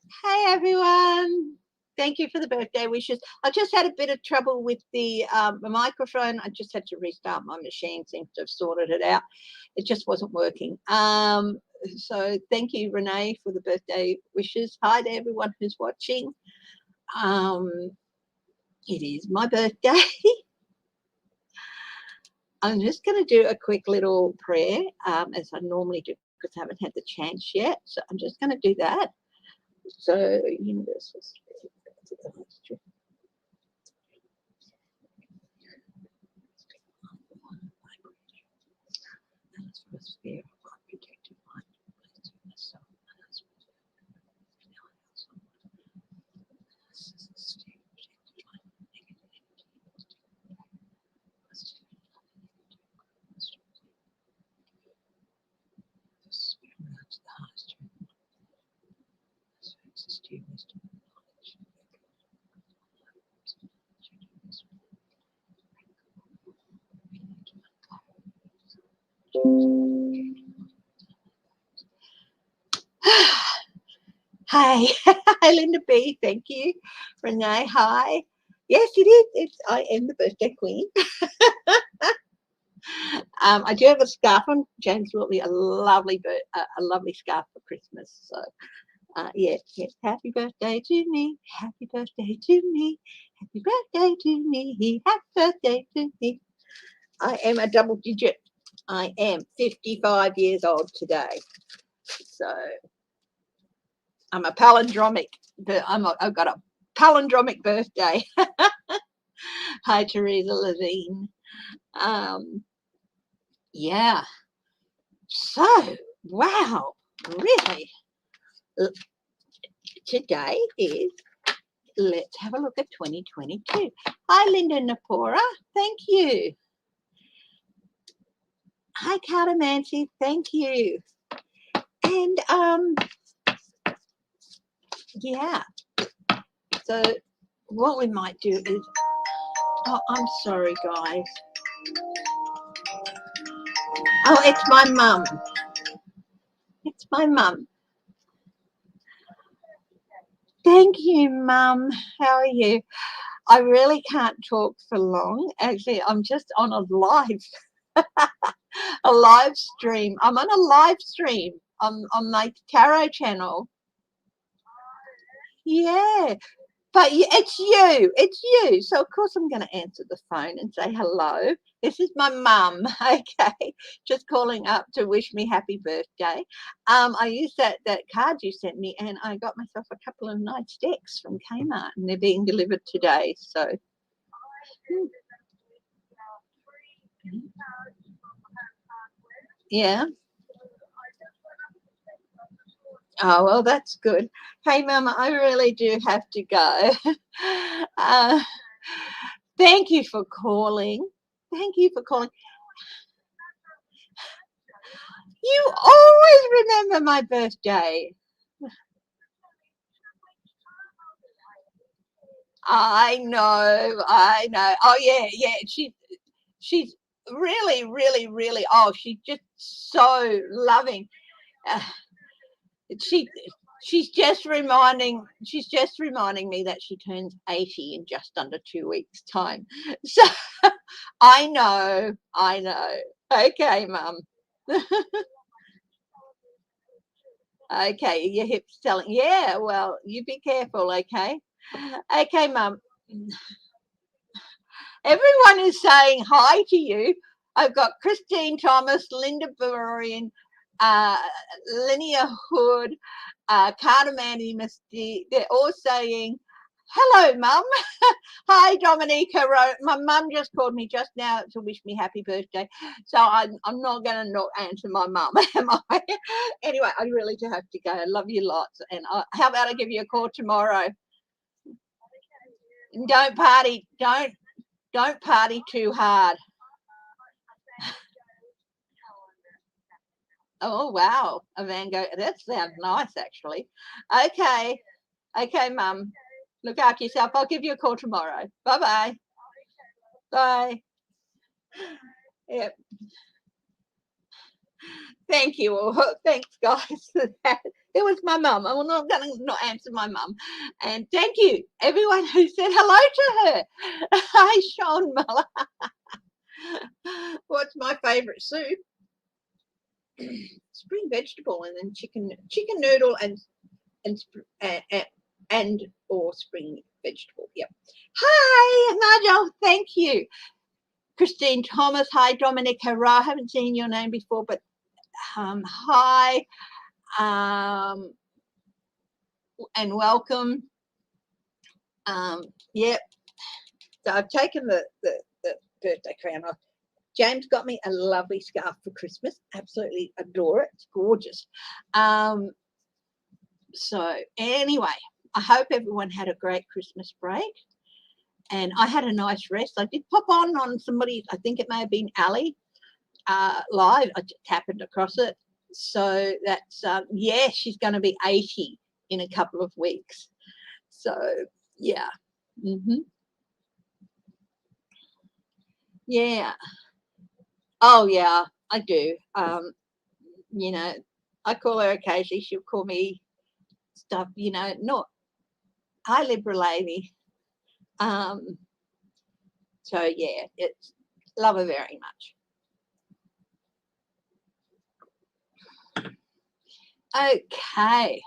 Hey everyone. Thank you for the birthday wishes. I just had a bit of trouble with the microphone. I just had to restart my machine. Seems to have sorted it out. It just wasn't working. So thank you, Renee, for the birthday wishes. Hi to everyone who's watching. Um, it is my birthday. I'm just going to do a quick little prayer, as I normally do, because I haven't had the chance yet. So I'm just going to do that. So, universal spirit, atmosphere of God protected mind, blessed myself, my husband, our household, stay protected by negative energy, positive the spirit around the heart, strength, access to wisdom and knowledge. Hi, hi, Linda B. Thank you, Renee. Hi. Yes, it is. I am the birthday queen. I do have a scarf on. James brought me a lovely scarf for Christmas. So, yes. Happy birthday to me. Happy birthday to me. Happy birthday to me. Happy birthday to me. I am a double digit. I am 55 years old today. So I'm a palindromic. I've got a palindromic birthday. Hi, Teresa Levine. Yeah. So, wow, really? Today is, let's have a look at 2022. Hi, Linda Napora. Thank you. Hi, Catamancy. Thank you. And, yeah. So, what we might do is, oh, I'm sorry, guys. Oh, it's my mum. It's my mum. Thank you, Mum. How are you? I really can't talk for long. Actually, I'm just on a live stream. I'm on a live stream on my tarot channel. Yeah, but it's you. It's you. So of course I'm going to answer the phone and say hello. This is my mum. Okay, just calling up to wish me happy birthday. I used that card you sent me, and I got myself a couple of nice decks from Kmart, and they're being delivered today. So. Yeah. Oh, well, that's good. Hey, Mama, I really do have to go. uh, thank you for calling. Thank you for calling. You always remember my birthday. I know. I know. Oh, yeah. She's really, really, really. Oh, she's just so loving. Uh, she she's just reminding me that she turns 80 in just under 2 weeks time. So I know. Okay, Mum. Okay, your hip's telling. Yeah, well, you be careful. Okay, Mum. Everyone is saying hi to you. I've got Christine Thomas, Linda Burian, Linnea Hood, Carter Mandy Misty. They're all saying, hello, Mum. Hi, Dominica. My mum just called me just now to wish me happy birthday. So I'm not going to not answer my mum, am I? Anyway, I really do have to go. I love you lots. And how about I give you a call tomorrow? Don't party. Don't party too hard. Oh, wow. A Van Gogh. That sounds nice, actually. Okay. Okay, Mum. Look after yourself. I'll give you a call tomorrow. Bye-bye. Bye. Yep. Thank you all. Thanks, guys, for that. It was my mum. I'm not going to not answer my mum. And thank you, everyone who said hello to her. Hi, Sean Muller. What's my favourite soup? Spring vegetable and then chicken noodle and or spring vegetable. Yep. Hi, Nigel. Thank you. Christine Thomas. Hi, Dominica Ra. I haven't seen your name before, but hi. And welcome. Yep. So I've taken the birthday crown off. James got me a lovely scarf for Christmas. Absolutely adore it. It's gorgeous. So anyway, I hope everyone had a great Christmas break. And I had a nice rest. I did pop on somebody, I think it may have been Ali, live. I just happened across it. So that's, yeah, she's going to be 80 in a couple of weeks. So, yeah. Yeah. Oh, yeah, I do. You know, I call her occasionally. She'll call me stuff, you know, not, hi, Liberal lady. So, yeah, it's love her very much. Okay.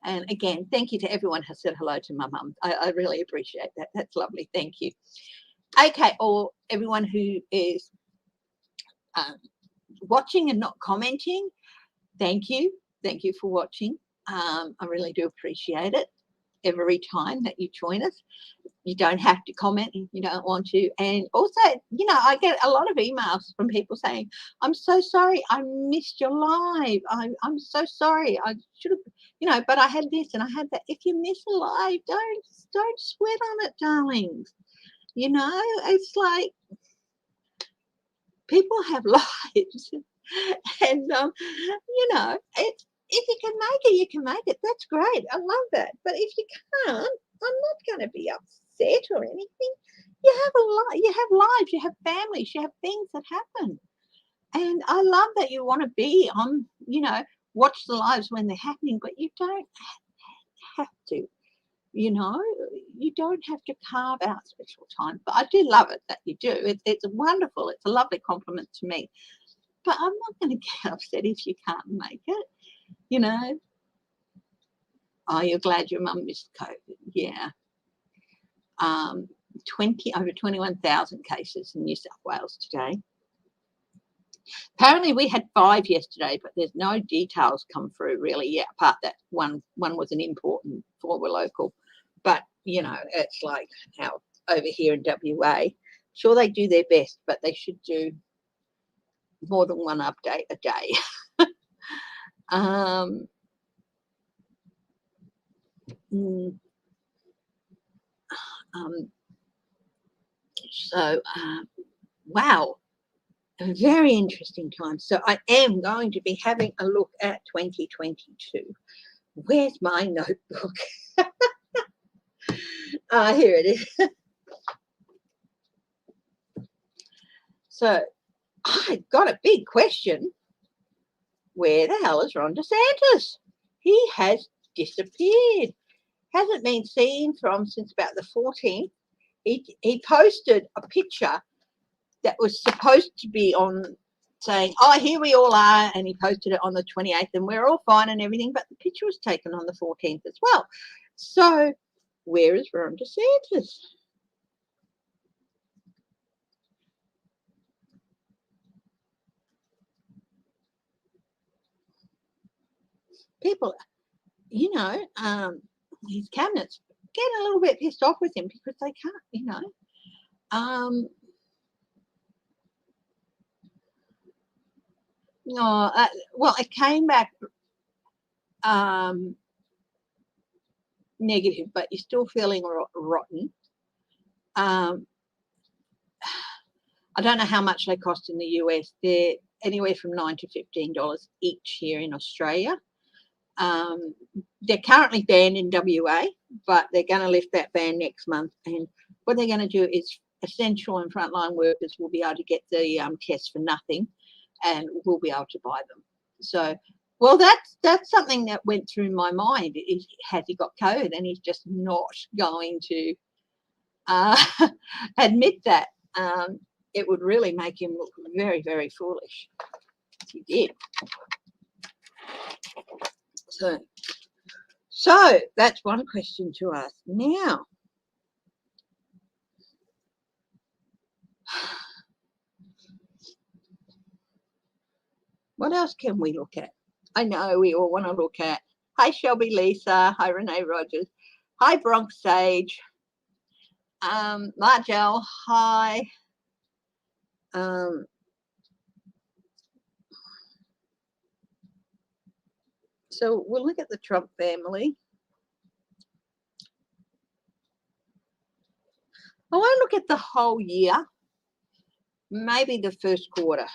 And again, thank you to everyone who said hello to my mum. I really appreciate that. That's lovely. Thank you. Okay, or everyone who is watching and not commenting, thank you. Thank you for watching. I really do appreciate it every time that you join us. You don't have to comment if you don't want to. And also, you know, I get a lot of emails from people saying, I'm so sorry, I missed your live. I'm so sorry. I should have, you know, but I had this and I had that. If you miss a live, don't sweat on it, darlings. You know, it's like people have lives. And, you know, if you can make it, you can make it. That's great. I love that. But if you can't, I'm not going to be upset or anything. You have you have lives, you have families, you have things that happen. And I love that you want to be on, you know, watch the lives when they're happening, but you don't have to. You know, you don't have to carve out special time. But I do love it that you do. It's wonderful. It's a lovely compliment to me. But I'm not going to get upset if you can't make it, you know. Oh, you're glad your mum missed COVID. Yeah. Over 21,000 cases in New South Wales today. Apparently we had 5 yesterday, but there's no details come through really yet, apart that one was an import and 4 were local. But, you know, it's like how over here in WA, sure they do their best, but they should do more than one update a day. So, wow, a very interesting time. So I am going to be having a look at 2022. Where's my notebook? Here it is. So I got a big question. Where the hell is Ron DeSantis? He has disappeared. Hasn't been seen since about the 14th. He posted a picture that was supposed to be on saying, oh, here we all are, and he posted it on the 28th, and we're all fine and everything, but the picture was taken on the 14th as well. So where is Ron DeSantis? People, you know, his cabinet's getting a little bit pissed off with him because they can't, you know. No, well, it came back negative, but you're still feeling rotten. I don't know how much they cost in the US. They're anywhere from $9 to $15 each here in Australia. They're currently banned in WA, but they're going to lift that ban next month. And what they're going to do is essential and frontline workers will be able to get the tests for nothing, and we'll be able to buy them. So Well, that's something that went through my mind. Is has he got COVID, and he's just not going to uh, admit that. Um, it would really make him look very, very foolish if he did. So that's one question to ask. Now, what else can we look at? I know we all want to look at. Hi, Shelby Lisa. Hi, Renee Rogers. Hi, Bronx Sage. Margelle. Hi. So we'll look at the Trump family. I want to look at the whole year, maybe the first quarter.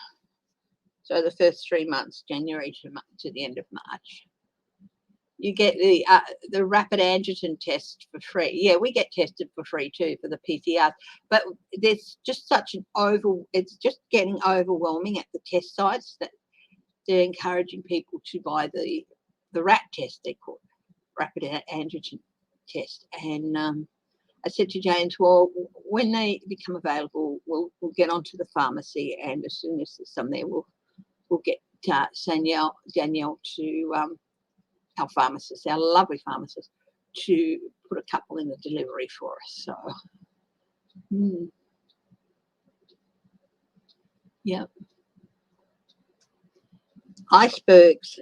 So the first 3 months, January to the end of March. You get the rapid antigen test for free. Yeah, we get tested for free too for the PCR. But there's just such an it's just getting overwhelming at the test sites that they're encouraging people to buy the RAT test, they call it, rapid antigen test. And I said to James, well, when they become available, we'll get onto the pharmacy, and as soon as there's some there, we'll get Danielle to our pharmacist, our lovely pharmacist, to put a couple in the delivery for us. So, yeah. Icebergs.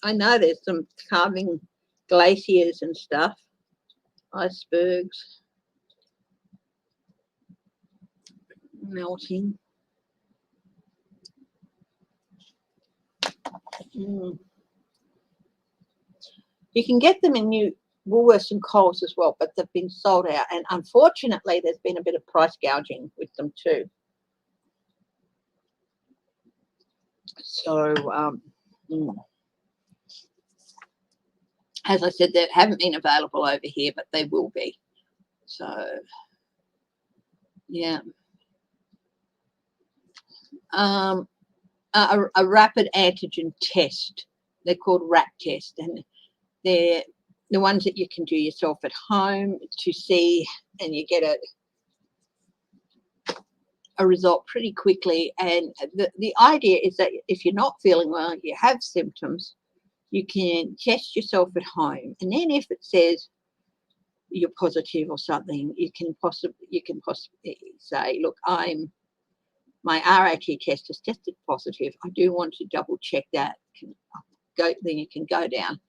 I know there's some calming glaciers and stuff. Icebergs melting. You can get them in new Woolworths and Coles as well, but they've been sold out. And unfortunately, there's been a bit of price gouging with them too. So, as I said, they haven't been available over here, but they will be. So, yeah. A rapid antigen test. They're called RAT test, and they're the ones that you can do yourself at home to see, and you get a result pretty quickly. And the idea is that if you're not feeling well, you have symptoms, you can test yourself at home, and then if it says you're positive or something, you can possibly say, look, my RAT test has tested positive. I do want to double check that. Then you can go down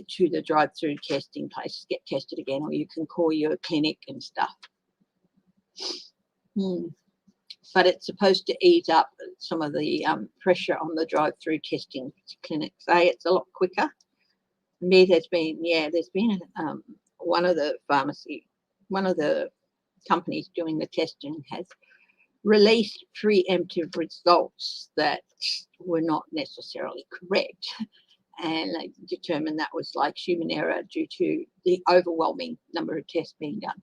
to the drive-through testing place, get tested again, or you can call your clinic and stuff. But it's supposed to ease up some of the pressure on the drive-through testing clinics. It's a lot quicker. There's been one of the companies doing the testing has released preemptive results that were not necessarily correct, and they determined that was like human error due to the overwhelming number of tests being done.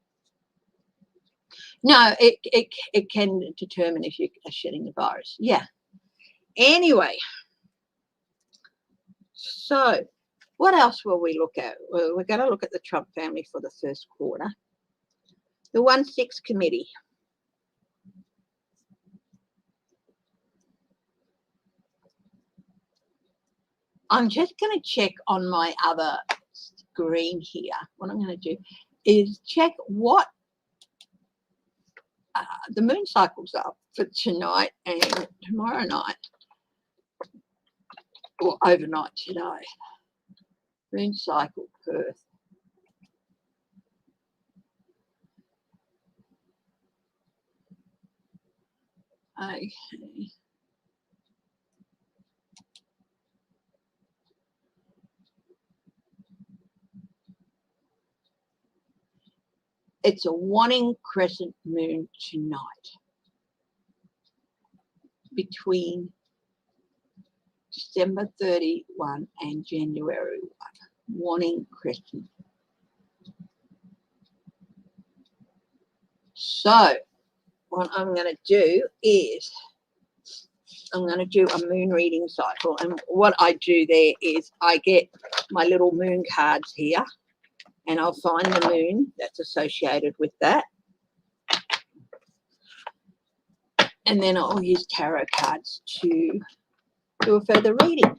No, it can determine if you are shedding the virus. Yeah. Anyway, so what else will we look at? Well, we're going to look at the Trump family for the first quarter. The 1-6 committee. I'm just going to check on my other screen here. What I'm going to do is check what the moon cycles are for tonight and tomorrow night, or overnight today. Moon cycle Perth. Okay. It's a waning crescent moon tonight between December 31 and January 1. Waning crescent. So what I'm going to do is I'm going to do a moon reading cycle. And what I do there is I get my little moon cards here, and I'll find the moon that's associated with that. And then I'll use tarot cards to do a further reading.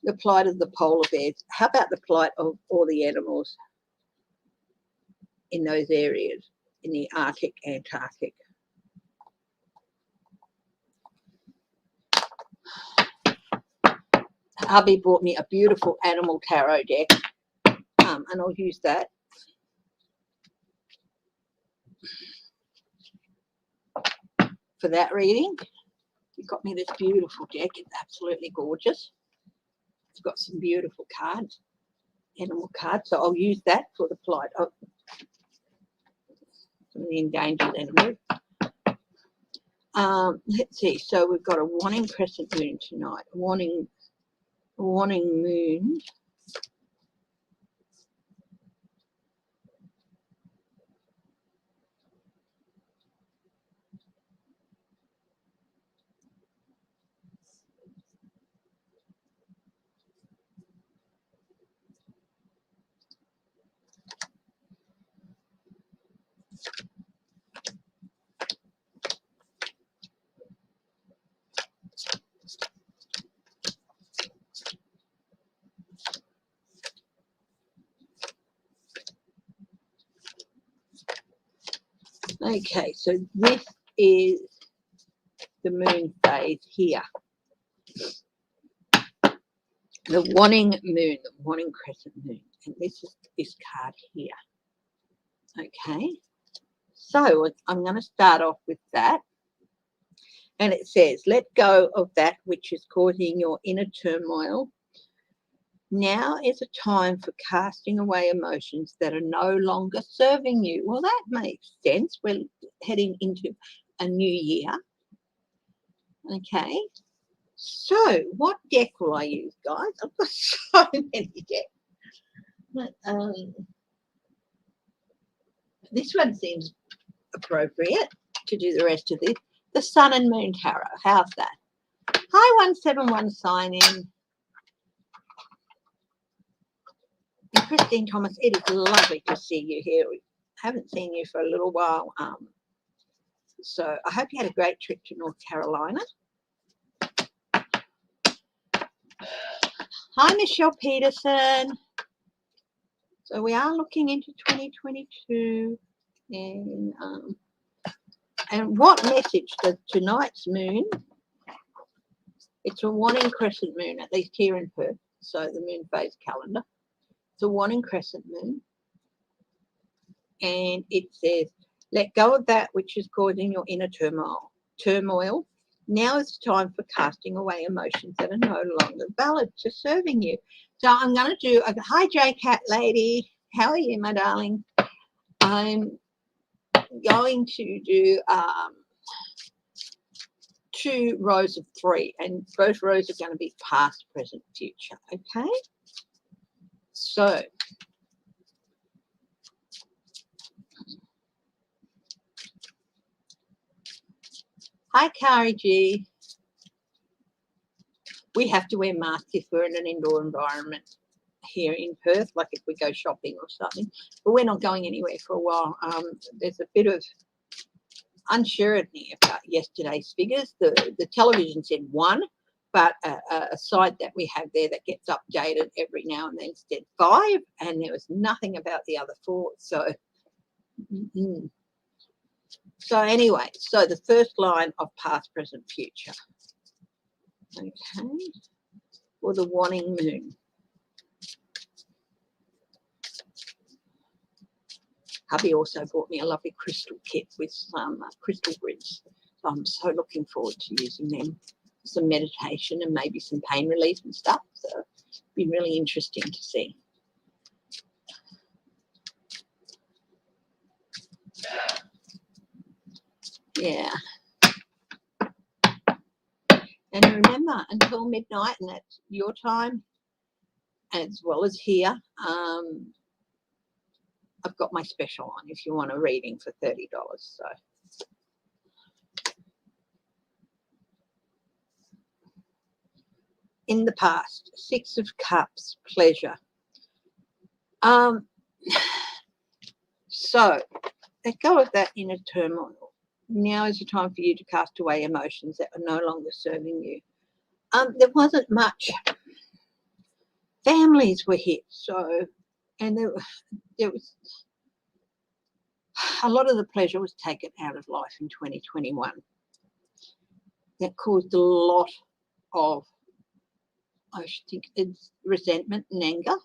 The plight of the polar bears. How about the plight of all the animals in those areas, in the Arctic, Antarctic? Hubby bought me a beautiful animal tarot deck, and I'll use that. For that reading. He got me this beautiful deck. It's absolutely gorgeous. It's got some beautiful cards, animal cards. So I'll use that for the plight of some of the endangered animals. Let's see. So we've got a warning crescent moon tonight. Warning moon. Okay, so this is the moon phase here. The warning moon, the warning crescent moon. And this is this card here. Okay, so I'm going to start off with that. And it says, let go of that which is causing your inner turmoil. Now is a time for casting away emotions that are no longer serving you. Well, that makes sense. We're heading into a new year. Okay. So what deck will I use, guys? I've got so many decks. This one seems appropriate to do the rest of this. The Sun and Moon Tarot. How's that? Hi, 171 sign in. And Christine Thomas, it is lovely to see you here. We haven't seen you for a little while. So I hope you had a great trip to North Carolina. Hi, Michelle Peterson. So we are looking into 2022. And what message does tonight's moon? It's a warning crescent moon, at least here in Perth. So the moon phase calendar. It's a warning crescent moon. And it says, let go of that which is causing your inner turmoil. Now is the time for casting away emotions that are no longer valid to serving you. So I'm going to do, hi J Cat lady, how are you, my darling? I'm going to do 2 rows of 3, and both rows are going to be past, present, future. Okay, so hi Kari G. We have to wear masks if we're in an indoor environment here in Perth, like if we go shopping or something, but we're not going anywhere for a while. There's a bit of uncertainty about yesterday's figures. The television said 1, but a site that we have there that gets updated every now and then said 5, and there was nothing about the other 4. So so anyway, so the first line of past, present, future. Okay, or the warning moon. Hubby also bought me a lovely crystal kit with some crystal grids. So I'm so looking forward to using them. Some meditation and maybe some pain relief and stuff. So it'll be really interesting to see. Yeah. And remember, until midnight, and that's your time, as well as here, I've got my special on if you want a reading for $30. So in the past. Six of Cups, pleasure. So let go of that inner turmoil. Now is the time for you to cast away emotions that are no longer serving you. There wasn't much. Families were hit, and there was a lot of the pleasure was taken out of life in 2021. That caused a lot of, I think, it's resentment and anger.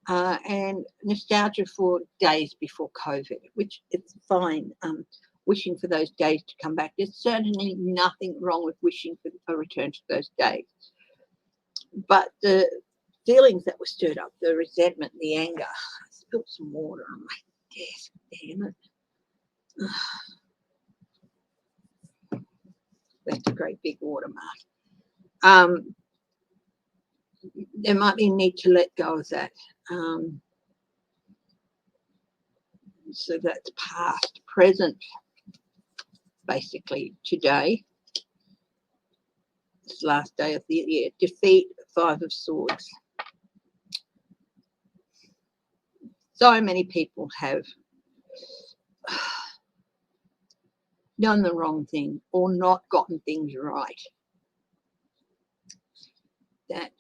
And nostalgia for days before COVID, which it's fine, wishing for those days to come back. There's certainly nothing wrong with wishing for a return to those days. But the feelings that were stirred up, the resentment, the anger, I spilled some water on my desk, damn it. That's a great big watermark. There might be a need to let go of that. So that's past, present, basically today. It's the last day of the year. Defeat, Five of Swords. So many people have done the wrong thing or not gotten things right. That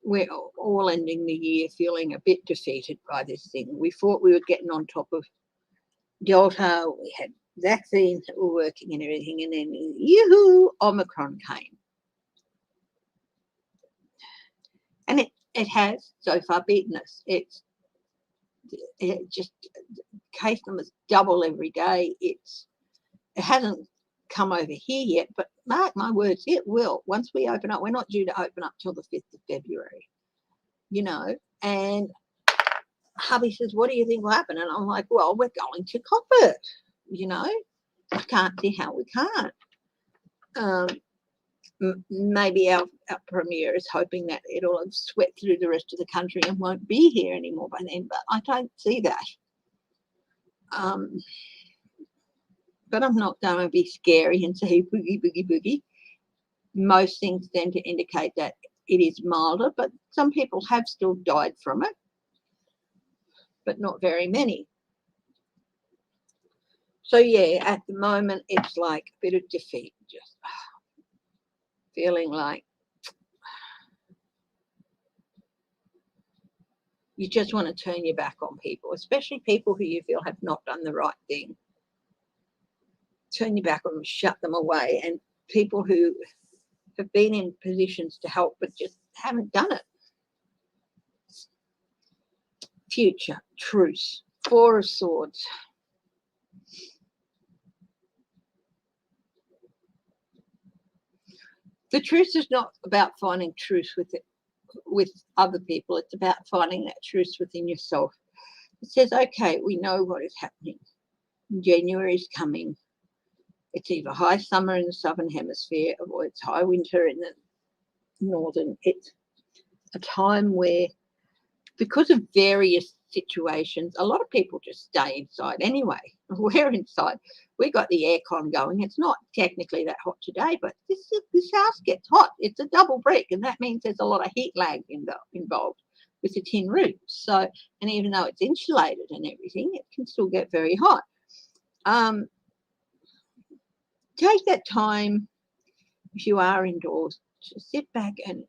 we're all ending the year feeling a bit defeated by this thing. We thought we were getting on top of Delta, we had vaccines that were working and everything, and then yoo-hoo, Omicron came. And it has so far beaten us. It just, case numbers double every day. It hasn't come over here yet, but mark my words, it will. Once we open up, we're not due to open up till the 5th of February, and hubby says, what do you think will happen? And I'm like, well, we're going to cop it, I can't see how we can't. Maybe our premier is hoping that it'll have swept through the rest of the country and won't be here anymore by then, but I don't see that. But I'm not going to be scary and say boogie, boogie, boogie. Most things tend to indicate that it is milder, but some people have still died from it, but not very many. So, yeah, at the moment, it's like a bit of defeat, just feeling like you just want to turn your back on people, especially people who you feel have not done the right thing. Turn your back on them, shut them away, and people who have been in positions to help but just haven't done it. Future, truce, Four of Swords. The truce is not about finding truth with other people. It's about finding that truth within yourself. It says, okay, we know what is happening. January is coming. It's either high summer in the southern hemisphere or it's high winter in the northern. It's a time where, because of various situations, a lot of people just stay inside anyway. We're inside. We got the aircon going. It's not technically that hot today, but this house gets hot. It's a double brick, and that means there's a lot of heat lag involved with the tin roof. So, and even though it's insulated and everything, it can still get very hot. Take that time, if you are indoors, to sit back and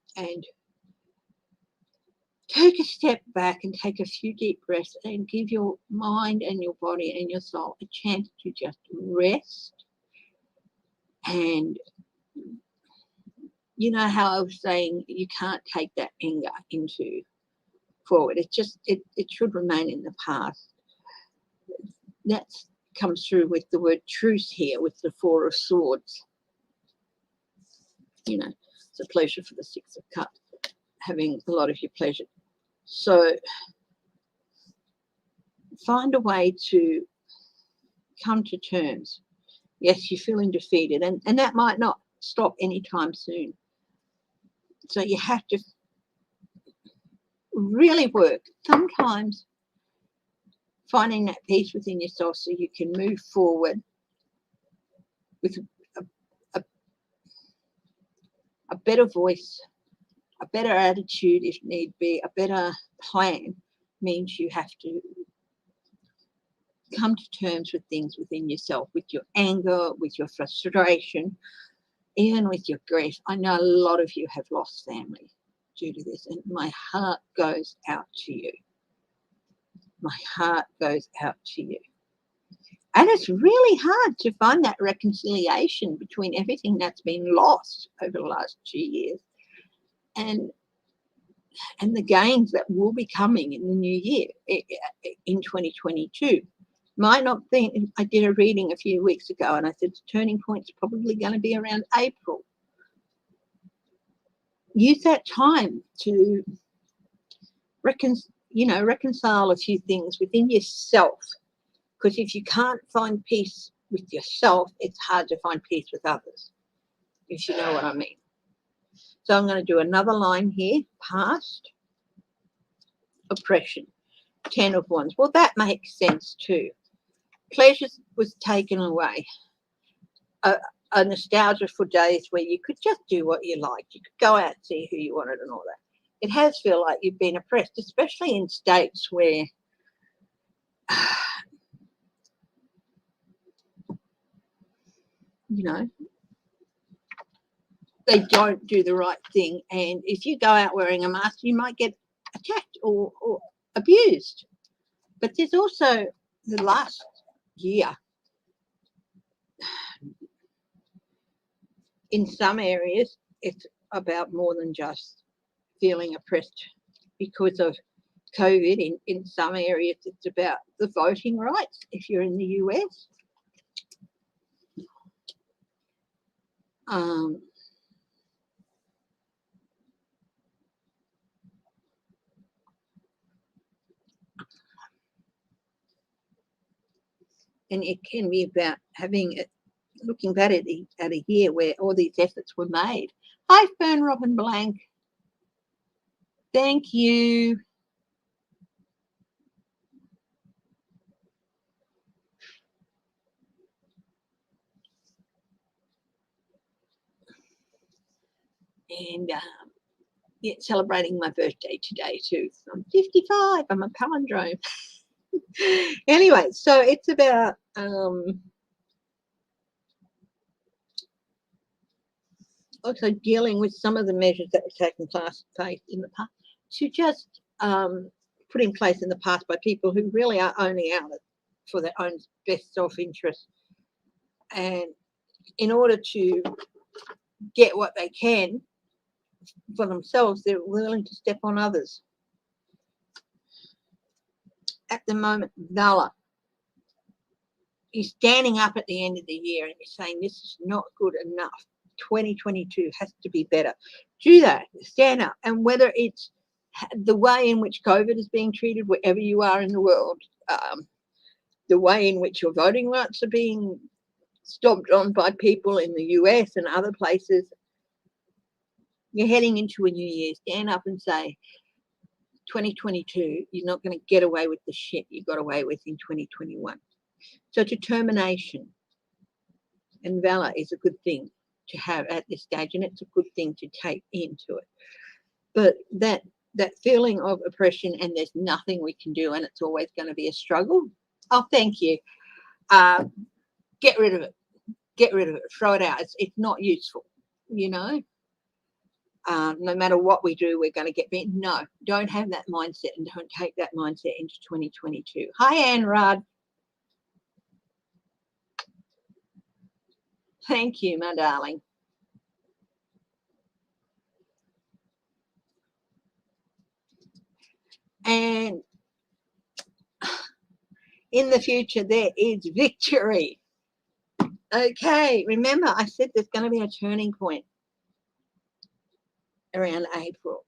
take a step back and take a few deep breaths and give your mind and your body and your soul a chance to just rest. And you know how I was saying you can't take that anger into forward. It should remain in the past. That comes through with the word truce here with the Four of Swords. It's a pleasure for the Six of Cups, having a lot of your pleasure. So find a way to come to terms. Yes, you're feeling defeated, and that might not stop anytime soon. So you have to really work. Sometimes finding that peace within yourself so you can move forward with a better voice, a better attitude if need be, a better plan means you have to come to terms with things within yourself, with your anger, with your frustration, even with your grief. I know a lot of you have lost family due to this, and my heart goes out to you. My heart goes out to you. And it's really hard to find that reconciliation between everything that's been lost over the last 2 years and the gains that will be coming in the new year, in 2022. Might not think, I did a reading a few weeks ago and I said the turning point's probably going to be around April. Use that time to reconcile a few things within yourself, because if you can't find peace with yourself, it's hard to find peace with others, if you know what I mean. So I'm going to do another line here, past, oppression, 10 of Wands. Well, that makes sense too. Pleasure was taken away. A nostalgia for days where you could just do what you liked. You could go out and see who you wanted and all that. It has felt like you've been oppressed, especially in states where they don't do the right thing. And if you go out wearing a mask, you might get attacked or abused. But there's also the last year, in some areas, it's about more than just feeling oppressed because of COVID. In some areas, it's about the voting rights if you're in the US. And it can be about looking back at a year where all these efforts were made. Hi, Fern Robin Blank. Thank you. And celebrating my birthday today too. I'm 55. I'm a palindrome. Anyway, so it's about also dealing with some of the measures that were taken place in the past to just put in place in the past by people who really are only out for their own best self-interest, and in order to get what they can for themselves, they're willing to step on others. At the moment, Vala, you're standing up at the end of the year and you're saying this is not good enough. 2022 has to be better. Do that. Stand up. And whether it's the way in which COVID is being treated wherever you are in the world, the way in which your voting rights are being stomped on by people in the US and other places, you're heading into a new year. Stand up and say, 2022, you're not going to get away with the shit you got away with in 2021. So determination and valor is a good thing to have at this stage, and it's a good thing to take into it. But that feeling of oppression and there's nothing we can do and it's always going to be a struggle, oh, thank you. Get rid of it. Get rid of it. Throw it out. It's not useful, no matter what we do, we're going to get better. No, don't have that mindset and don't take that mindset into 2022. Hi, Anne Rudd. Thank you, my darling. And in the future, there is victory. Okay, remember I said there's going to be a turning point around April.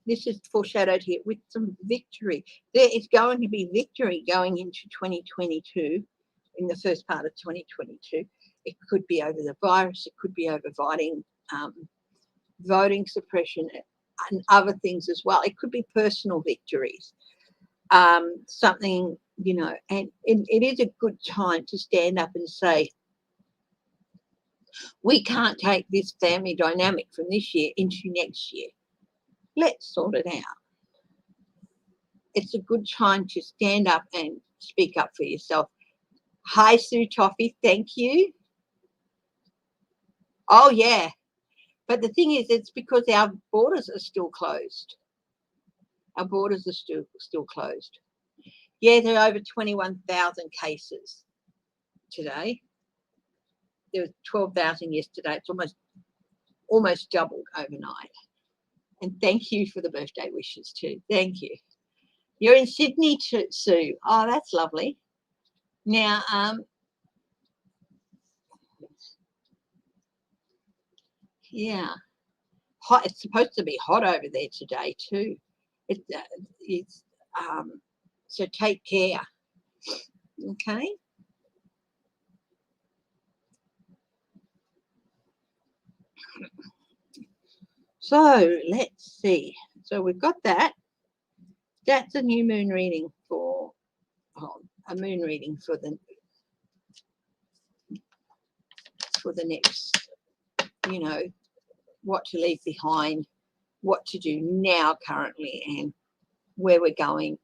This is foreshadowed here with some victory. There is going to be victory going into 2022, in the first part of 2022. It could be over the virus. It could be over voting suppression and other things as well. It could be personal victories. Something, and it is a good time to stand up and say, We can't take this family dynamic from this year into next year. Let's sort it out. It's a good time to stand up and speak up for yourself. Hi, Sue Toffee. Thank you. Oh, yeah. But the thing is, it's because our borders are still closed. Our borders are still closed. Yeah, there are over 21,000 cases today. There were 12,000 yesterday. It's almost doubled overnight. And thank you for the birthday wishes too. Thank you. You're in Sydney too, Sue. Oh, that's lovely. Now, yeah, hot. It's supposed to be hot over there today too. It's so take care. Okay. So let's see. So we've got that. That's a new moon reading for a moon reading for the next, what to leave behind, what to do now currently, and where we're going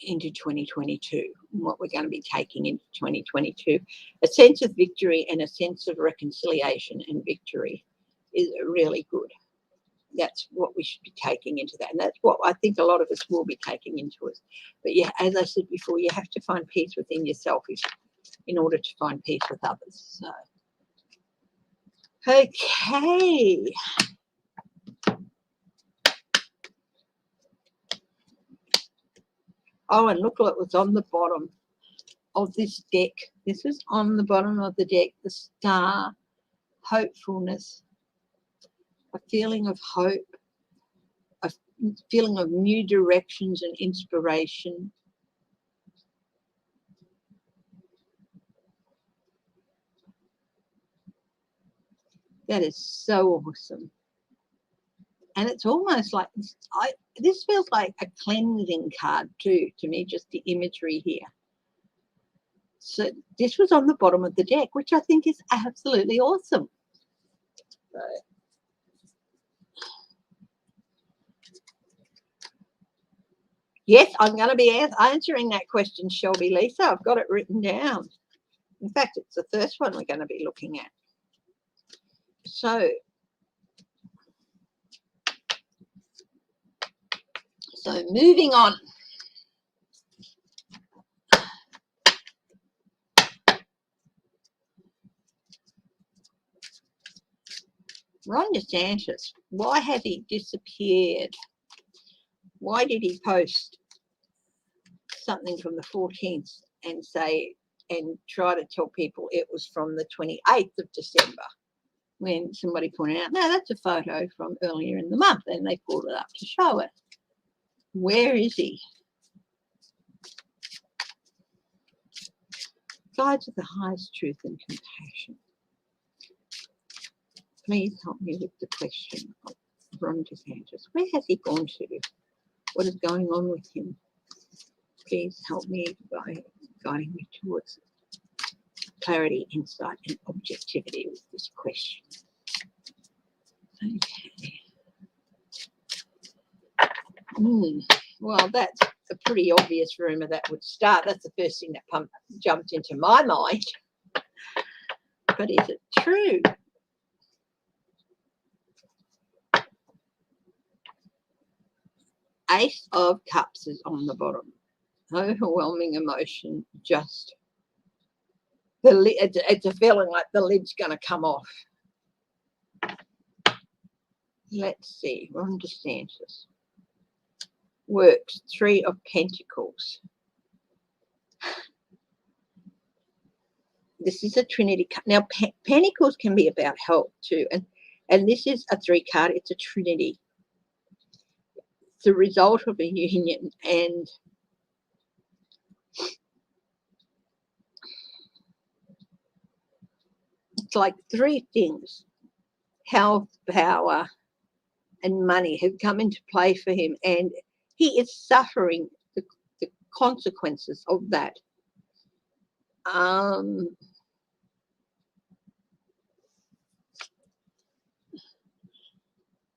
into 2022, and what we're going to be taking into 2022. A sense of victory and a sense of reconciliation and victory is really good. That's what we should be taking into that. And that's what I think a lot of us will be taking into it. But yeah, as I said before, you have to find peace within yourself in order to find peace with others. So, okay. Oh, and look what was on the bottom of this deck. This is on the bottom of the deck, the star, hopefulness, a feeling of hope, a feeling of new directions and inspiration. That is so awesome. And it's almost like, this feels like a cleansing card too, to me, just the imagery here. So this was on the bottom of the deck, which I think is absolutely awesome. So, yes, I'm going to be answering that question, Shelby Lisa. I've got it written down. In fact, it's the first one we're going to be looking at. So moving on. Ron DeSantis, why has he disappeared? Why did he post something from the 14th and try to tell people it was from the 28th of December, when somebody pointed out, no, that's a photo from earlier in the month, and they pulled it up to show it. Where is he? Guides of the highest truth and compassion. Please help me with the question of Ron DeSantis. Where has he gone to? What is going on with him? Please help me by guiding me towards clarity, insight, and objectivity with this question. Okay. Well, that's a pretty obvious rumour that would start. That's the first thing that jumped into my mind. But is it true? Ace of Cups is on the bottom. Overwhelming emotion, just it's a feeling like the lid's going to come off. Let's see. Ron DeSantis. Works, 3 of Pentacles. This is a Trinity card. Now, Pentacles can be about help too. And this is a 3 card. It's a Trinity. It's the result of a union, and it's like 3 things: health, power, and money have come into play for him, and he is suffering the consequences of that.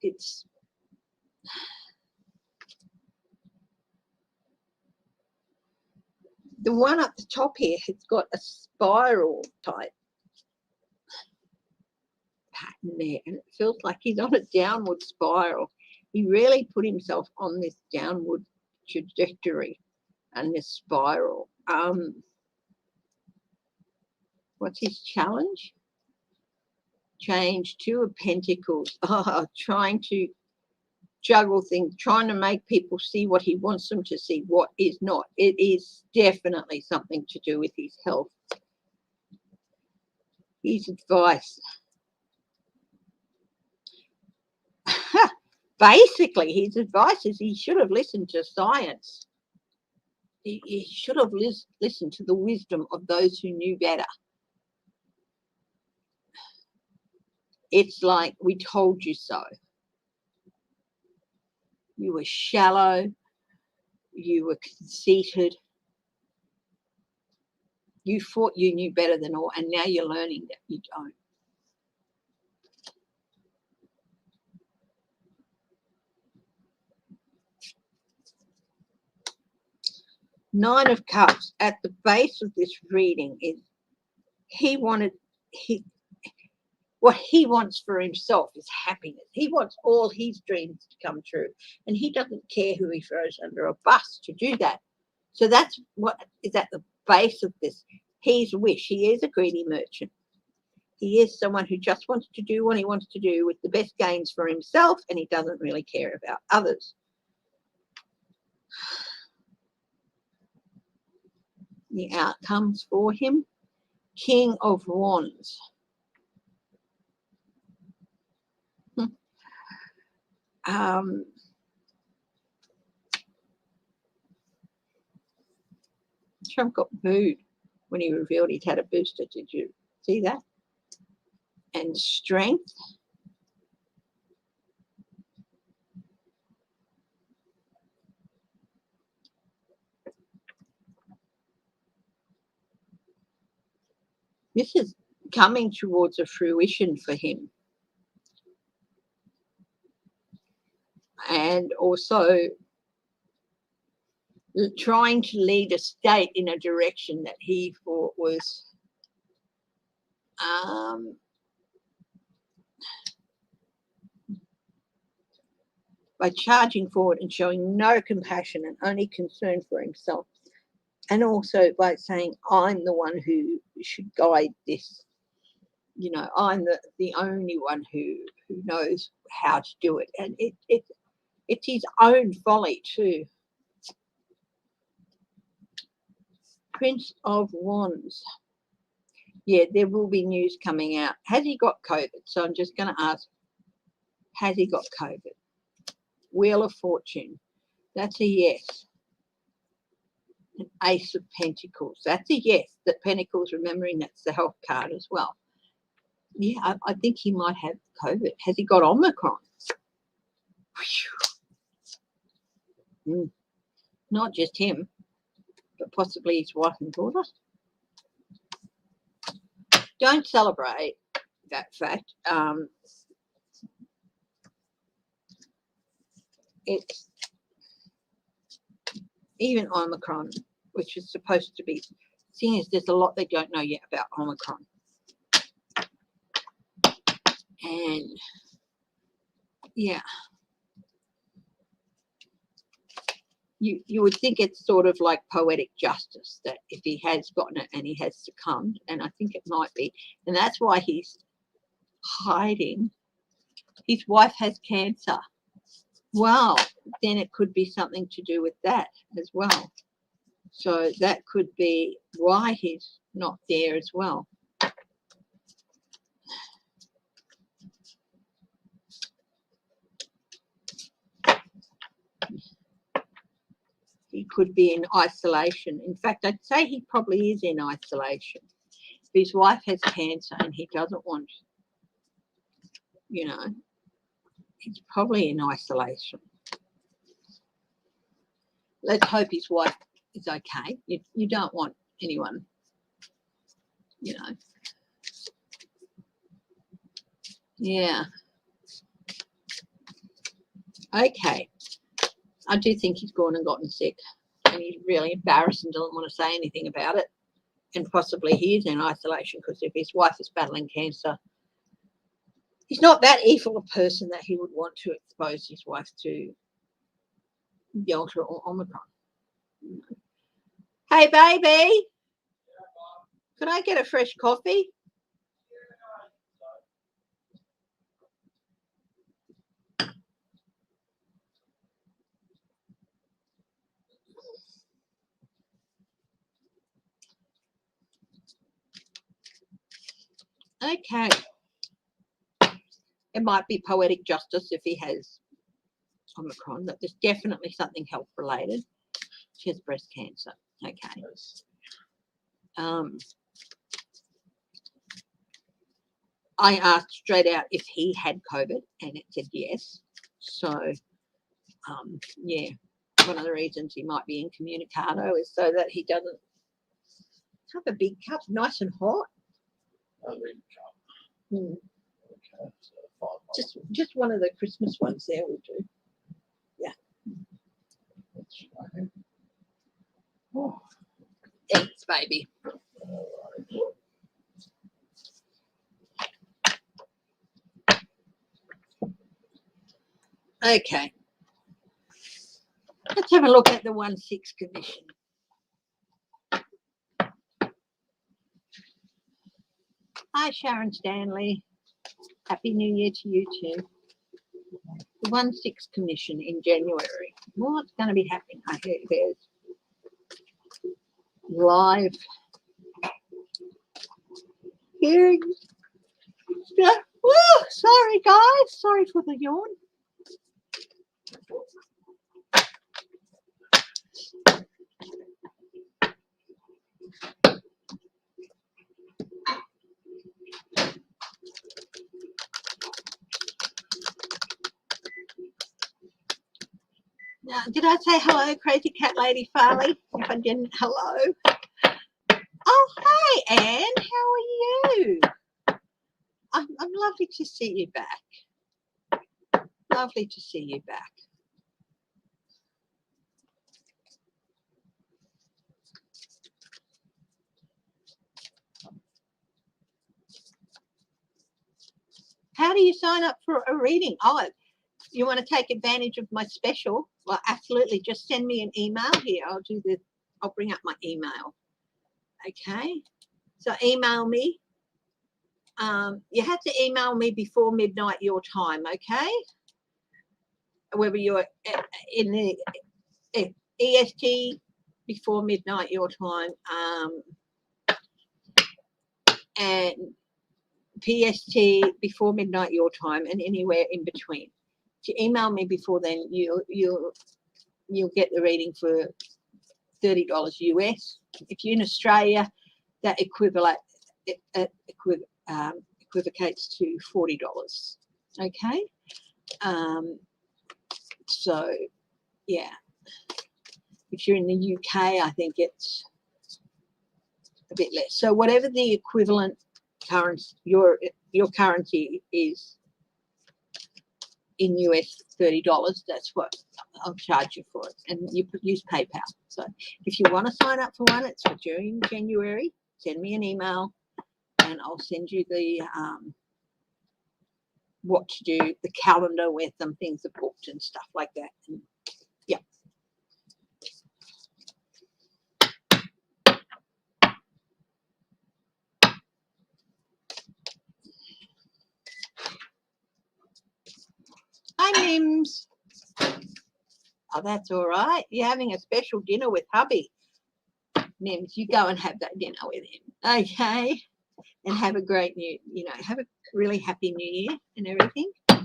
it's the one up the top here has got a spiral type pattern there, and it feels like he's on a downward spiral. He really put himself on this downward trajectory and this spiral. What's his challenge? Change, Two of Pentacles. Oh, trying to juggle things, trying to make people see what he wants them to see, what is not. It is definitely something to do with his health. His advice. Basically, his advice is he should have listened to science. He should have listened to the wisdom of those who knew better. It's like, we told you so. You were shallow. You were conceited. You thought you knew better than all, and now you're learning that you don't. Nine of Cups. At the base of this reading is what he wants for himself is happiness. He wants all his dreams to come true, and he doesn't care who he throws under a bus to do that. So that's what is at the base of this. His wish. He is a greedy merchant. He is someone who just wants to do what he wants to do with the best gains for himself, and he doesn't really care about others. The outcomes for him. King of Wands. Trump got booed when he revealed he'd had a booster. Did you see that? And Strength. This is coming towards a fruition for him. And also trying to lead a state in a direction that he thought was by charging forward and showing no compassion and only concern for himself. And also by saying, I'm the one who should guide this. You know, I'm the only one who knows how to do it. And it's his own folly too. Prince of Wands. Yeah, there will be news coming out. Has he got COVID? So I'm just going to ask, has he got COVID? Wheel of Fortune. That's a yes. An Ace of Pentacles. That's a yes. The Pentacles, remembering that's the health card as well. Yeah, I think he might have COVID. Has he got Omicron? Not just him, but possibly his wife and daughter. Don't celebrate that fact. It's even Omicron, which is supposed to be, seeing as there's a lot they don't know yet about Omicron. And yeah, you would think it's sort of like poetic justice that if he has gotten it and he has succumbed, and I think it might be, and that's why he's hiding. His wife has cancer. Well, then it could be something to do with that as well. So that could be why he's not there as well. He could be in isolation. In fact, I'd say he probably is in isolation. His wife has cancer and he doesn't want, you know, he's probably in isolation. Let's hope his wife is okay. You don't want anyone, you know. Yeah. Okay. I do think he's gone and gotten sick, and he's really embarrassed and doesn't want to say anything about it. And possibly he is in isolation because if his wife is battling cancer, he's not that evil a person that he would want to expose his wife to Delta or Omicron. Hey, baby, could I get a fresh coffee? Okay. It might be poetic justice if he has Omicron, but there's definitely something health related. She has breast cancer. Okay. I asked straight out if he had COVID, and it said yes. So, yeah, one of the reasons he might be incommunicado is so that he doesn't have a big cup, nice and hot. A big cup. Hmm. Okay, so Just one of the Christmas ones there will do. Yeah. That's right. Oh. Thanks, baby. Okay. Let's have a look at the 1-6 Commission. Hi, Sharon Stanley. Happy New Year to you too. The 1-6 Commission in January. What's going to be happening? I hear there's live hearings. Woo, sorry, guys. Sorry for the yawn. Now, did I say hello, Crazy Cat Lady Farley? If I didn't, hello. Oh, hey, Anne. How are you? I'm lovely to see you back. Lovely to see you back. How do you sign up for a reading? Oh, you want to take advantage of my special? Well, absolutely. Just send me an email here. I'll bring up my email. Okay. So email me. You have to email me before midnight your time, okay? Whether you're in the EST before midnight your time, and PST before midnight your time, and anywhere in between. If you email me before then, you'll get the reading for $30 US. If you're in Australia, that equivocates to $40. Okay. So yeah, if you're in the UK, I think it's a bit less. So whatever the equivalent currency, your currency is in US $30, that's what I'll charge you for it, and you use PayPal. So if you want to sign up for one, it's for during January. Send me an email, and I'll send you the what to do, the calendar where some things are booked and stuff like that. And, yeah. Hi, Mims. Oh, that's all right. You're having a special dinner with hubby. Mims, you go and have that dinner with him. Okay. And have a great have a really happy new year and everything. You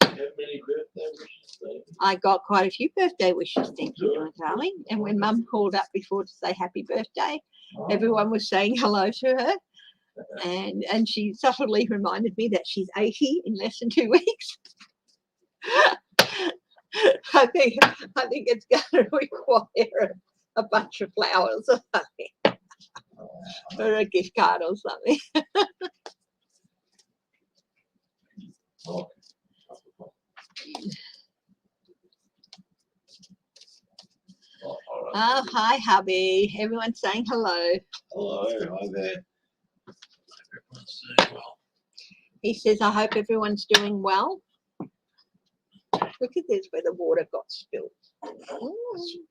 have many birthday wishes, David? I got quite a few birthday wishes, thank you, my darling. And when Mum called up before to say happy birthday, everyone was saying hello to her. And she subtly reminded me that she's 80 in less than 2 weeks. I think it's going to require a bunch of flowers or something, or a gift card or something. Oh, hi, hubby. Everyone's saying hello. Hello, hi there. Everyone's doing well. He says, I hope everyone's doing well. Look at this, where the water got spilled.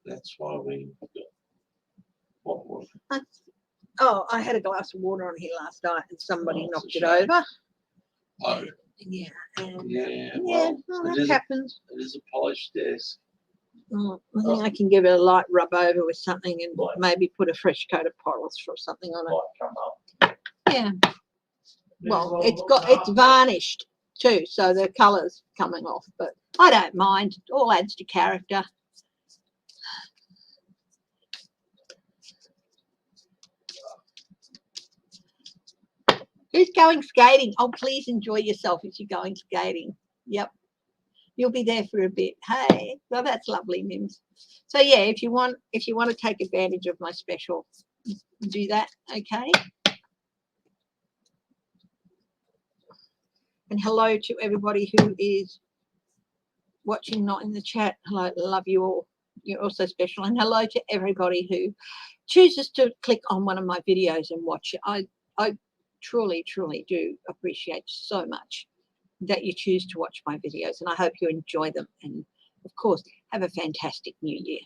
That's why we got what was Oh, I had a glass of water on here last night and somebody Oh, knocked it's it a shame. over. Oh, Yeah, and yeah. yeah, Well, well, it that is a, happens. it is a polished desk. I think I can give it a light rub over with something and Right. maybe put a fresh coat of polish or something on it. Might come up. Yeah. Well, Yeah, it's varnished too, so the colour's coming off, but I don't mind. It all adds to character. Who's going skating? Oh, please enjoy yourself if you're going skating. Yep. You'll be there for a bit. Hey, well, that's lovely, Mims. So yeah, if you want to take advantage of my special, do that, okay? And hello to everybody who is watching, not in the chat. Hello, love you all. You're also special. And hello to everybody who chooses to click on one of my videos and watch it. I truly, truly do appreciate so much that you choose to watch my videos, and I hope you enjoy them. And of course, have a fantastic new year.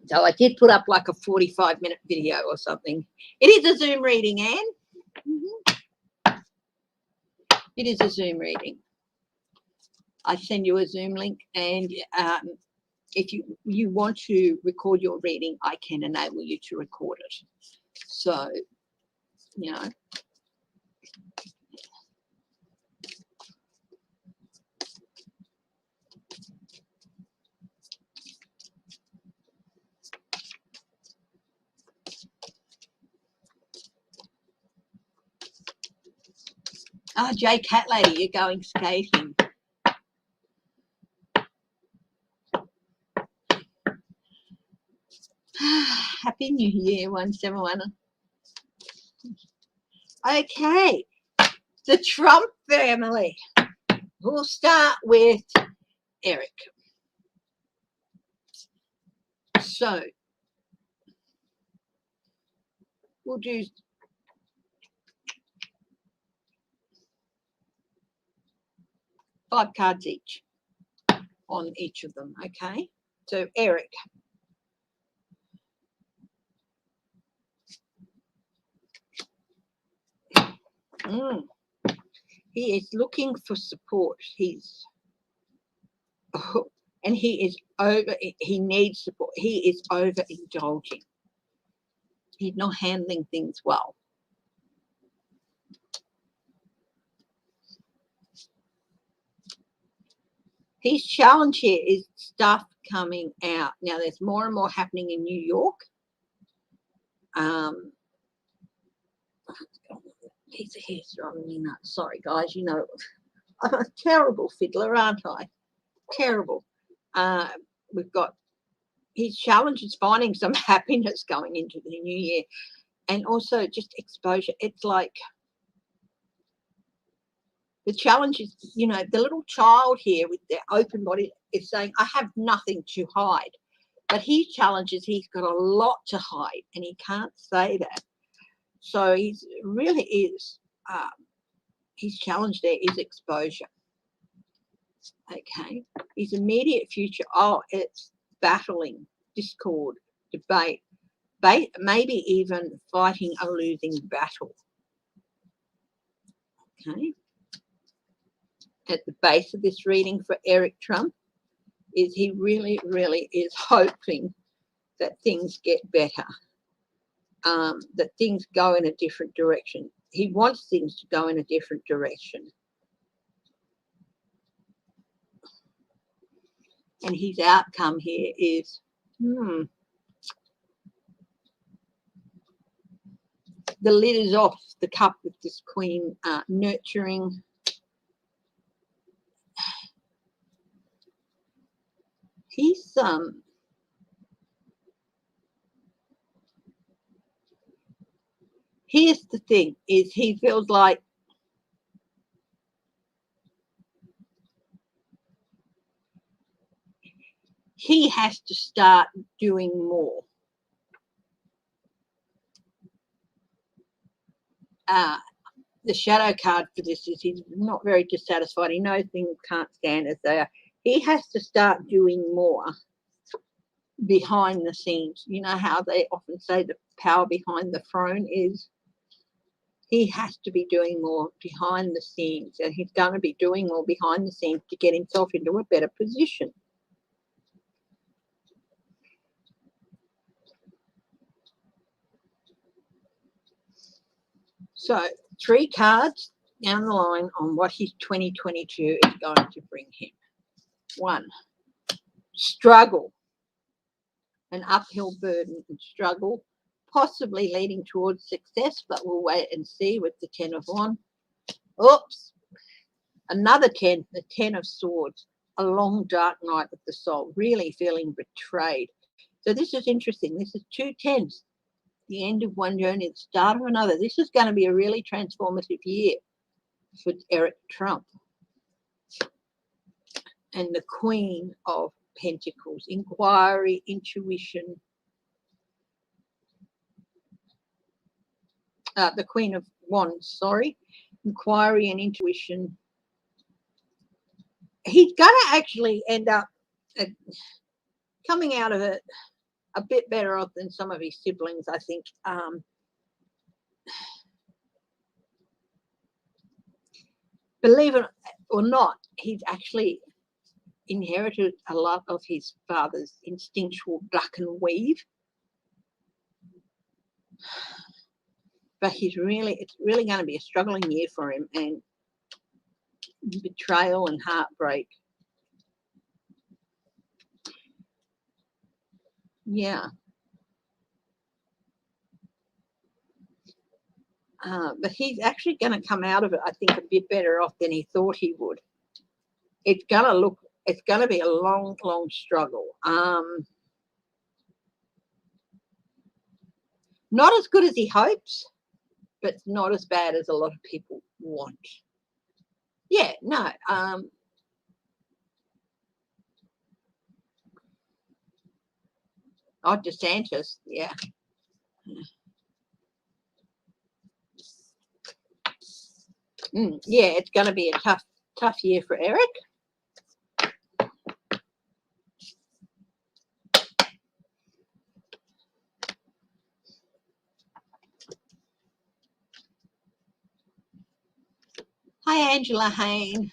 So I did put up like a 45-minute video or something. It is a Zoom reading, Anne. It is a Zoom reading. I send you a Zoom link, and if you want to record your reading, I can enable you to record it. So, you know. Oh, Jay Cat Lady, you're going skating. Happy New Year, 171. Okay, the Trump family. We'll start with Eric. So, we'll do 5 cards each on each of them, okay? So, Eric. He is looking for support. He needs support. He is overindulging. He's not handling things well. His challenge here is stuff coming out. Now, there's more and more happening in New York. He's a hair throwing me nuts. Sorry, guys. You know, I'm a terrible fiddler, aren't I? Terrible. We've got his challenge is finding some happiness going into the new year, and also just exposure. It's like the challenge is, you know, the little child here with their open body is saying, I have nothing to hide. But his challenge is he's got a lot to hide, and he can't say that. So he's really is, his challenge there is exposure. Okay. His immediate future, it's battling, discord, debate, maybe even fighting a losing battle. Okay. At the base of this reading for Eric Trump is he really, really is hoping that things get better, that things go in a different direction. He wants things to go in a different direction. And his outcome here is, the lid is off the cup with this queen, nurturing. He's Here's the thing, is he feels like he has to start doing more. The shadow card for this is he's not very dissatisfied. He knows things can't stand as they are. He has to start doing more behind the scenes. You know how they often say the power behind the throne is? He has to be doing more behind the scenes, and he's going to be doing more behind the scenes to get himself into a better position. So 3 cards down the line on what his 2022 is going to bring him. 1, struggle, an uphill burden and struggle, possibly leading towards success, but we'll wait and see with the 10 of Wands. Oops, another 10, the 10 of Swords, a long dark night with the soul, really feeling betrayed. So this is interesting. This is 2 10s, the end of one journey, the start of another. This is going to be a really transformative year for Eric Trump. And the Queen of Pentacles, inquiry, intuition. The Queen of Wands, sorry, inquiry and intuition. He's going to actually end up coming out of it a bit better off than some of his siblings, I think. Believe it or not, he's actually inherited a lot of his father's instinctual duck and weave. But it's really going to be a struggling year for him, and betrayal and heartbreak. Yeah. But he's actually going to come out of it, I think, a bit better off than he thought he would. It's going to be a long, long struggle. Not as good as he hopes, but not as bad as a lot of people want. Yeah, no. DeSantis, yeah. Yeah, it's going to be a tough year for Eric. Hi, Angela Hain.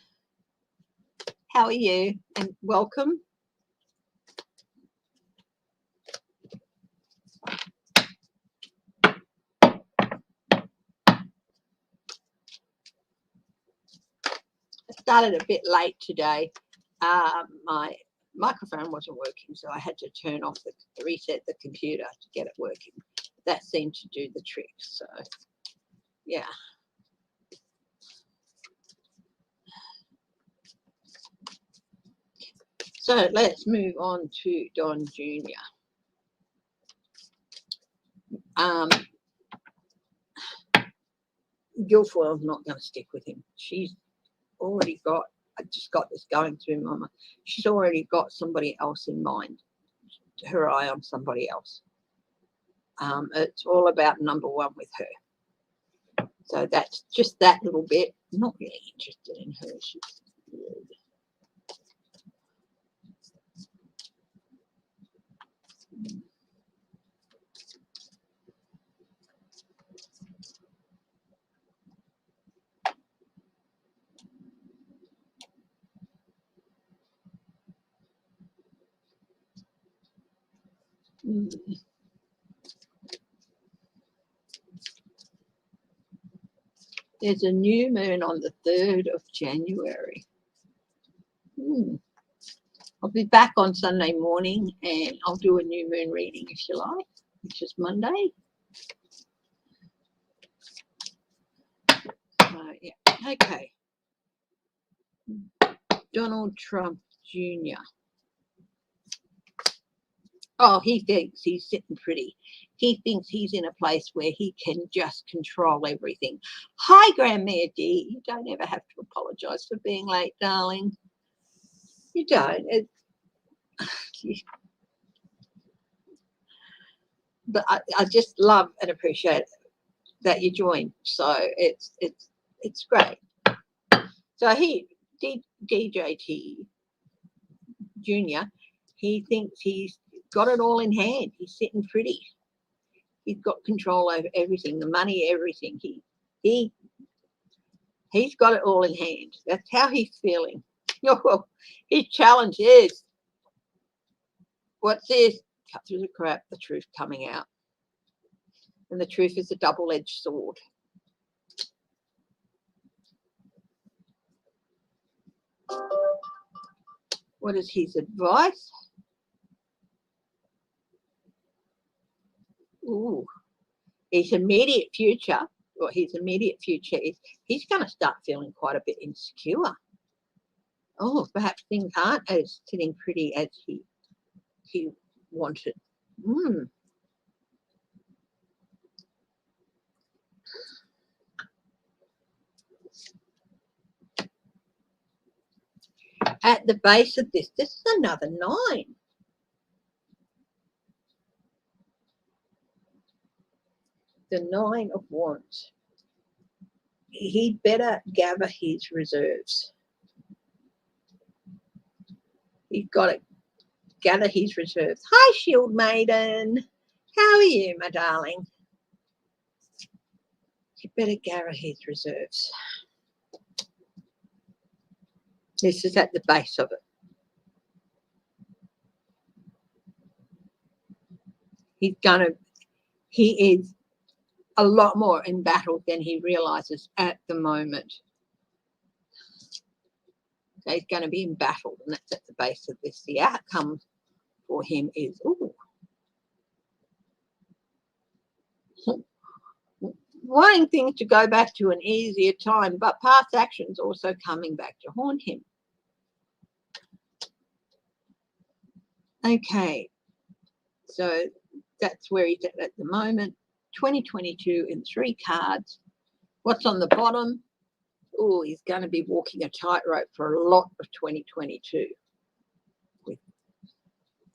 How are you? And welcome. I started a bit late today. My microphone wasn't working, so I had to reset the computer to get it working. That seemed to do the trick. So, yeah. So let's move on to Don Jr. Guilfoyle's not going to stick with him. She's already got, I just got this going through Mama. She's already got somebody else in mind, her eye on somebody else. It's all about number 1 with her. So that's just that little bit. I'm not really interested in her. She's weird. There's a new moon on the 3rd of January. I'll be back on Sunday morning and I'll do a new moon reading if you like, which is Monday. Yeah, okay. Donald Trump Jr. Oh, he thinks he's sitting pretty. he thinks he's in a place where he can just control everything. Hi, Grandmere D. You don't ever have to apologise for being late, darling. You don't. But I just love and appreciate that you joined. So it's great. So DJT Junior, he thinks he's got it all in hand. He's sitting pretty. He's got control over everything, the money, everything. He's got it all in hand. That's how he's feeling. His challenge is, what's this? Cut through the crap, the truth coming out. And the truth is a double-edged sword. What is his advice? Ooh, his immediate future, or his immediate future is he's going to start feeling quite a bit insecure. Oh, perhaps things aren't as sitting pretty as he wanted. At the base of this is another 9. The 9 of Wands. He'd better gather his reserves. He's got to gather his reserves. Hi, Shield Maiden. How are you, my darling? He better gather his reserves. This is at the base of it. He is a lot more in battle than he realizes at the moment. So he's going to be in battle, and that's at the base of this. The outcome for him is, wanting things to go back to an easier time, but past actions also coming back to haunt him. Okay, so that's where he's at the moment. 2022 in 3 cards. What's on the bottom? Oh, he's going to be walking a tightrope for a lot of 2022 with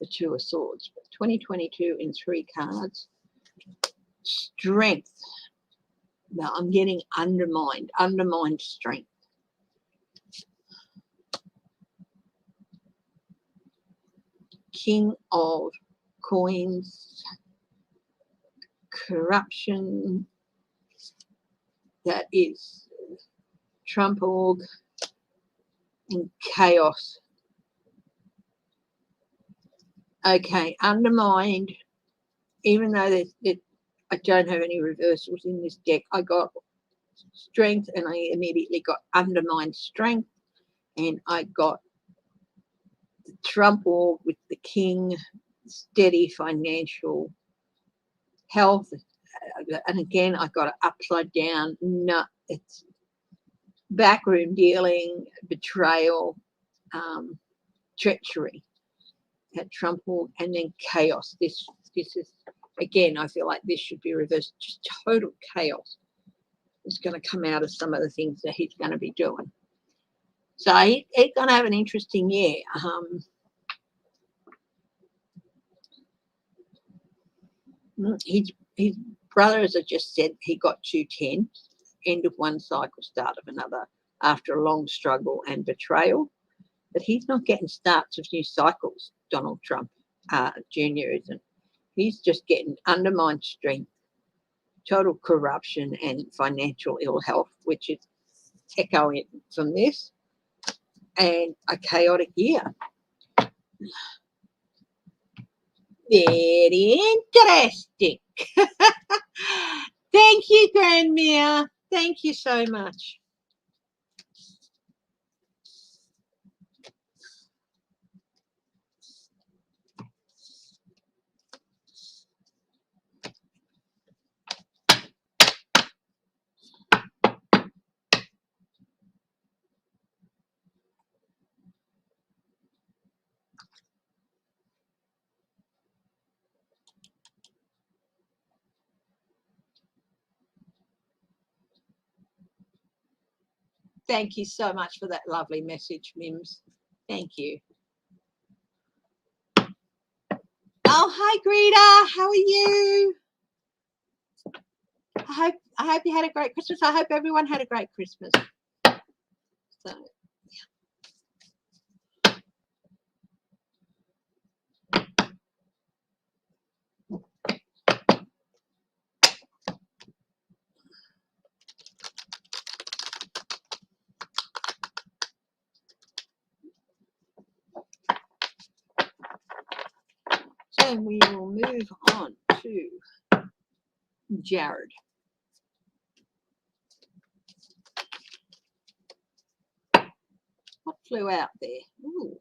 the 2 of Swords. But 2022 in 3 cards. Strength. Now I'm getting undermined strength. King of Coins. Corruption. That is Trump org and chaos. Okay, undermined. Even though I don't have any reversals in this deck, I got strength and I immediately got undermined strength, and I got the Trump org with the king, steady financial health, and again I got it upside down. No, it's backroom dealing, betrayal, treachery at Trump org, and then chaos. This is, again, I feel like this should be reversed. Just total chaos is going to come out of some of the things that he's going to be doing. So he's going to have an interesting year. His brother, as I just said, he got 210, end of one cycle, start of another, after a long struggle and betrayal. But he's not getting starts of new cycles, Donald Trump Jr. isn't. He's just getting undermined strength, total corruption, and financial ill health, which is echoing from this, and a chaotic year. Very interesting. Thank you, Grandmere. Thank you so much. Thank you so much for that lovely message, Mims. Thank you. Oh, hi, Greta. How are you? I hope you had a great Christmas. I hope everyone had a great Christmas. So, so we will move on to Jared. What flew out there? Ooh.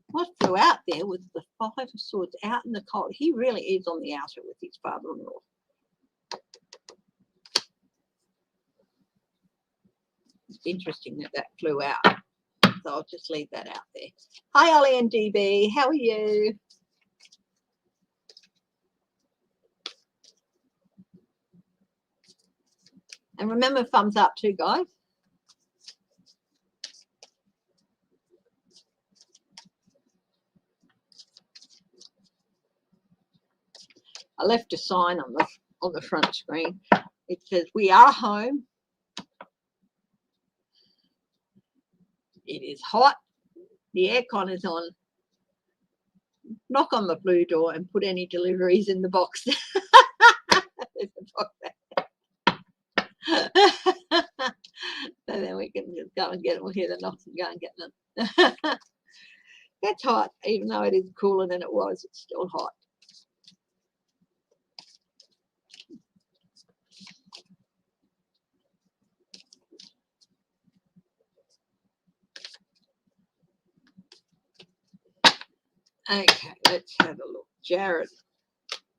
What flew out there was the Five of Swords out in the cold. He really is on the outer with his father-in-law. It's interesting that flew out. So I'll just leave that out there. Hi, Ollie and DB. How are you? And remember, thumbs up too, guys. I left a sign on the front screen. It says, "We are home. It is hot. The aircon is on. Knock on the blue door and put any deliveries in the box." There's a box there. So then we can just go and get them. We'll hear the knocks and go and get them. It's hot, even though it is cooler than it was. It's still hot. Okay, let's have a look. Jared.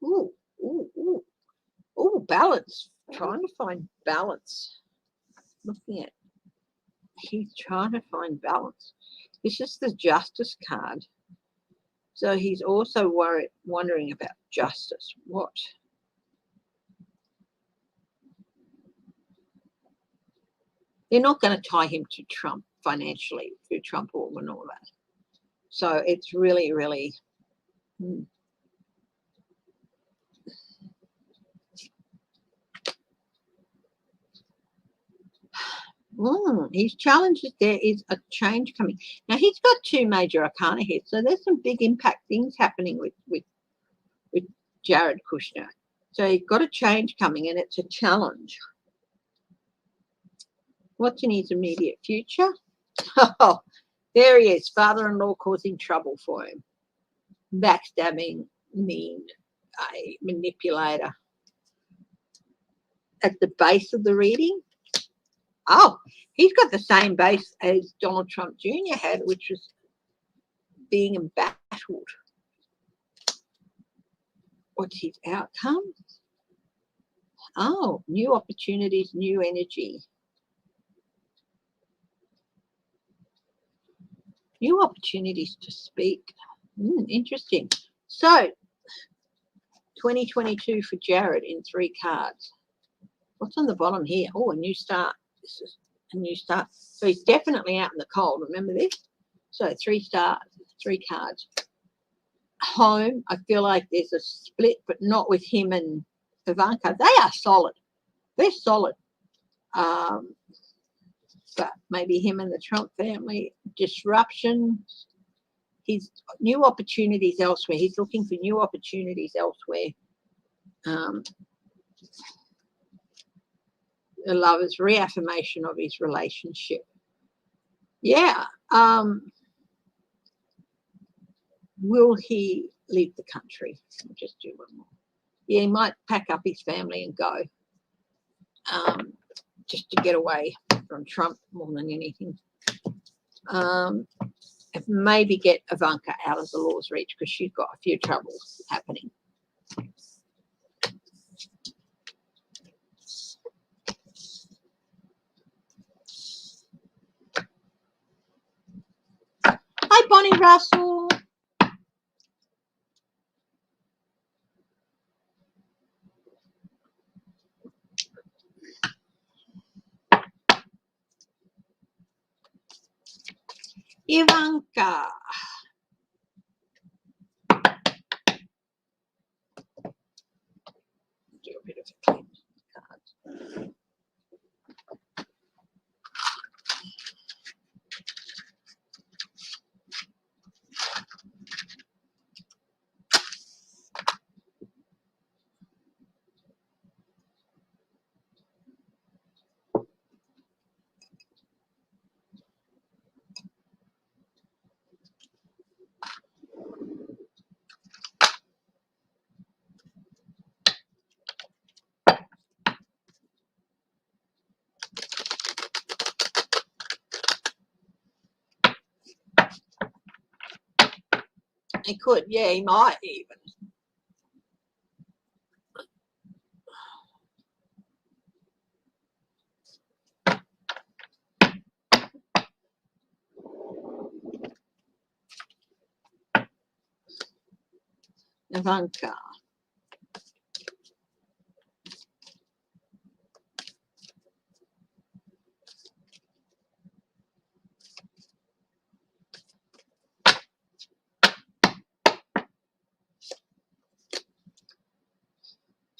Ooh, ooh, ooh. Ooh, balance. Trying to find balance. Looking at, he's trying to find balance. This is the Justice card. So he's also wondering about justice. What? They're not going to tie him to Trump financially through Trump and all that. So it's really, really. His challenge is there is a change coming. Now he's got two major arcana here, so there's some big impact things happening with Jared Kushner. So he's got a change coming, and it's a challenge. What's in his immediate future? Oh, there he is, father-in-law causing trouble for him, backstabbing, mean, a manipulator. At the base of the reading. Oh, he's got the same base as Donald Trump Jr. had, which was being embattled. What's his outcome? Oh, new opportunities, new energy. New opportunities to speak. Interesting. So, 2022 for Jared in 3 cards. What's on the bottom here? Oh, a new start. This is a new start. So he's definitely out in the cold. Remember this? So 3 stars, 3 cards. Home, I feel like there's a split, but not with him and Ivanka. They are solid. They're solid. But maybe him and the Trump family. Disruption. He's new opportunities elsewhere. He's looking for new opportunities elsewhere. The lover's reaffirmation of his relationship. Yeah. Will he leave the country? I'll just do one more. Yeah, he might pack up his family and go, just to get away from Trump more than anything. Maybe get Ivanka out of the law's reach because she's got a few troubles happening. Hi, Bonnie Russell. Ivanka. Do a bit of a clean card. He could, yeah, he might even. Ivanka.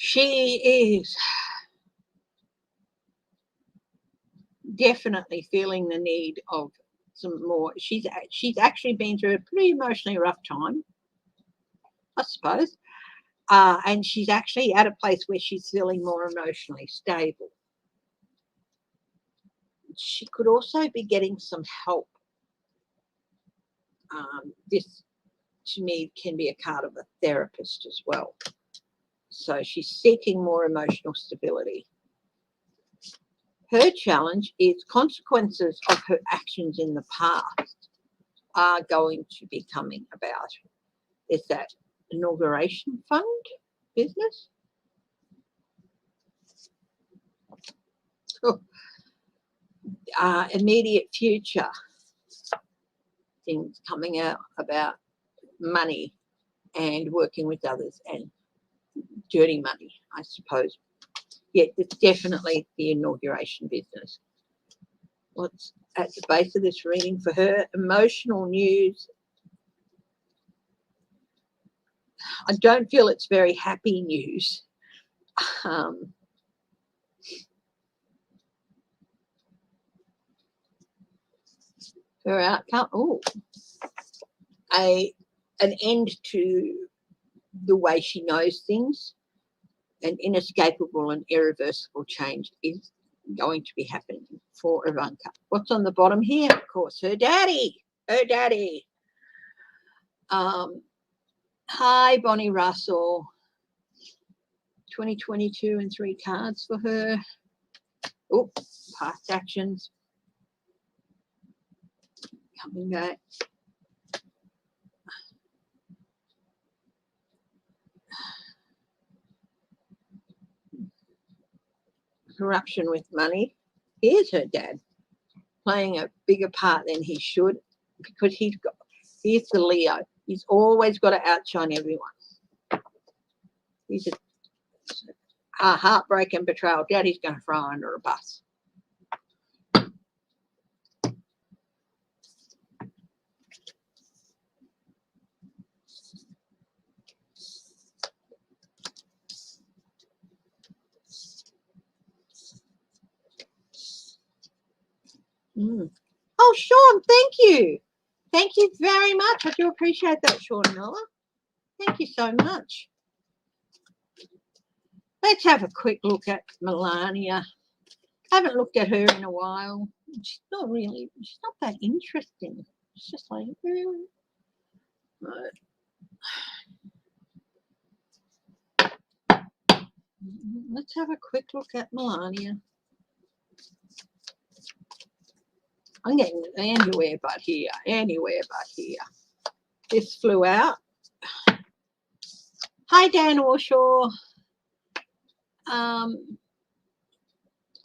She is definitely feeling the need of some more. She's actually been through a pretty emotionally rough time, I suppose. And she's actually at a place where she's feeling more emotionally stable. She could also be getting some help. This, to me, can be a card of a therapist as well. So she's seeking more emotional stability. Her challenge is consequences of her actions in the past are going to be coming about. Is that inauguration fund business? Oh, immediate future things coming out about money and working with others and dirty money, I suppose. Yeah, it's definitely the inauguration business. What's at the base of this reading for her? Emotional news. I don't feel it's very happy news. Her outcome. Oh, an end to the way she knows things. An inescapable and irreversible change is going to be happening for Ivanka. What's on the bottom here? Of course, her daddy. Her daddy. Hi, Bonnie Russell. 2022 and 3 cards for her. Oh, past actions. Coming back. Corruption with money. Here's her dad playing a bigger part than he should because he's the Leo. He's always got to outshine everyone. He's a heartbreak and betrayal. Daddy's going to throw under a bus. Oh, Sean, thank you. Thank you very much. I do appreciate that, Sean Miller. Thank you so much. Let's have a quick look at Melania. I haven't looked at her in a while. She's not that interesting. It's just like, really? Let's have a quick look at Melania. I'm getting anywhere but here. This flew out. Hi, Dan Orshaw.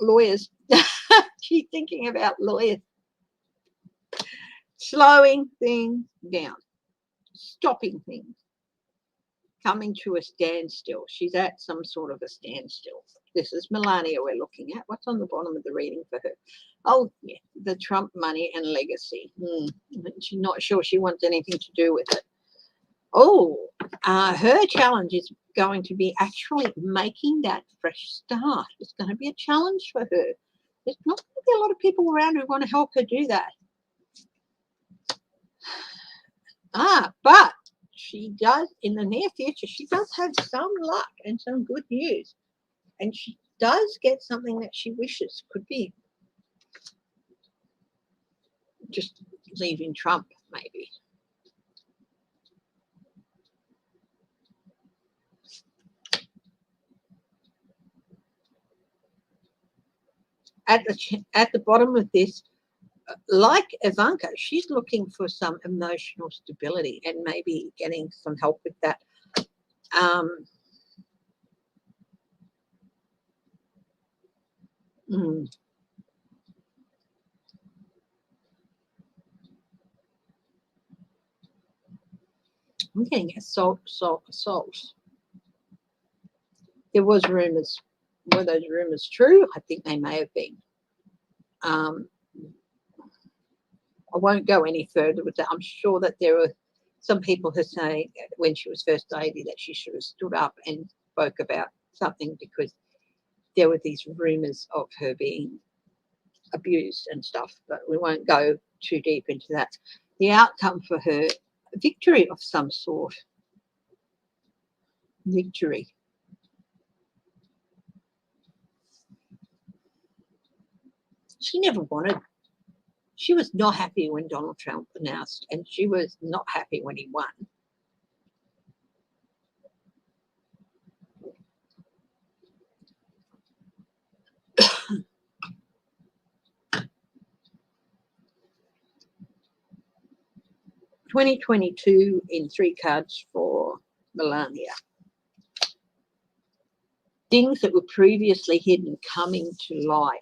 Lawyers. She's thinking about lawyers. Slowing things down. Stopping things. Coming to a standstill. She's at some sort of a standstill. This is Melania we're looking at. What's on the bottom of the reading for her? Oh, yeah, the Trump money and legacy. She's not sure she wants anything to do with it. Oh, her challenge is going to be actually making that fresh start. It's going to be a challenge for her. There's not going to be a lot of people around who want to help her do that. But she does, in the near future, she does have some luck and some good news. And she does get something that she wishes. Could be just leaving Trump, maybe. At the bottom of this, like Ivanka, she's looking for some emotional stability and maybe getting some help with that. I'm getting assault. There was rumors. Were those rumors true? I think they may have been. I won't go any further with that. I'm sure that there were some people who say when she was first lady that she should have stood up and spoke about something because there were these rumors of her being abused and stuff, but we won't go too deep into that. The outcome for her, victory of some sort. Victory. She never wanted. She was not happy when Donald Trump announced, and she was not happy when he won. $2022 in 3 cards for Melania. Things that were previously hidden coming to light.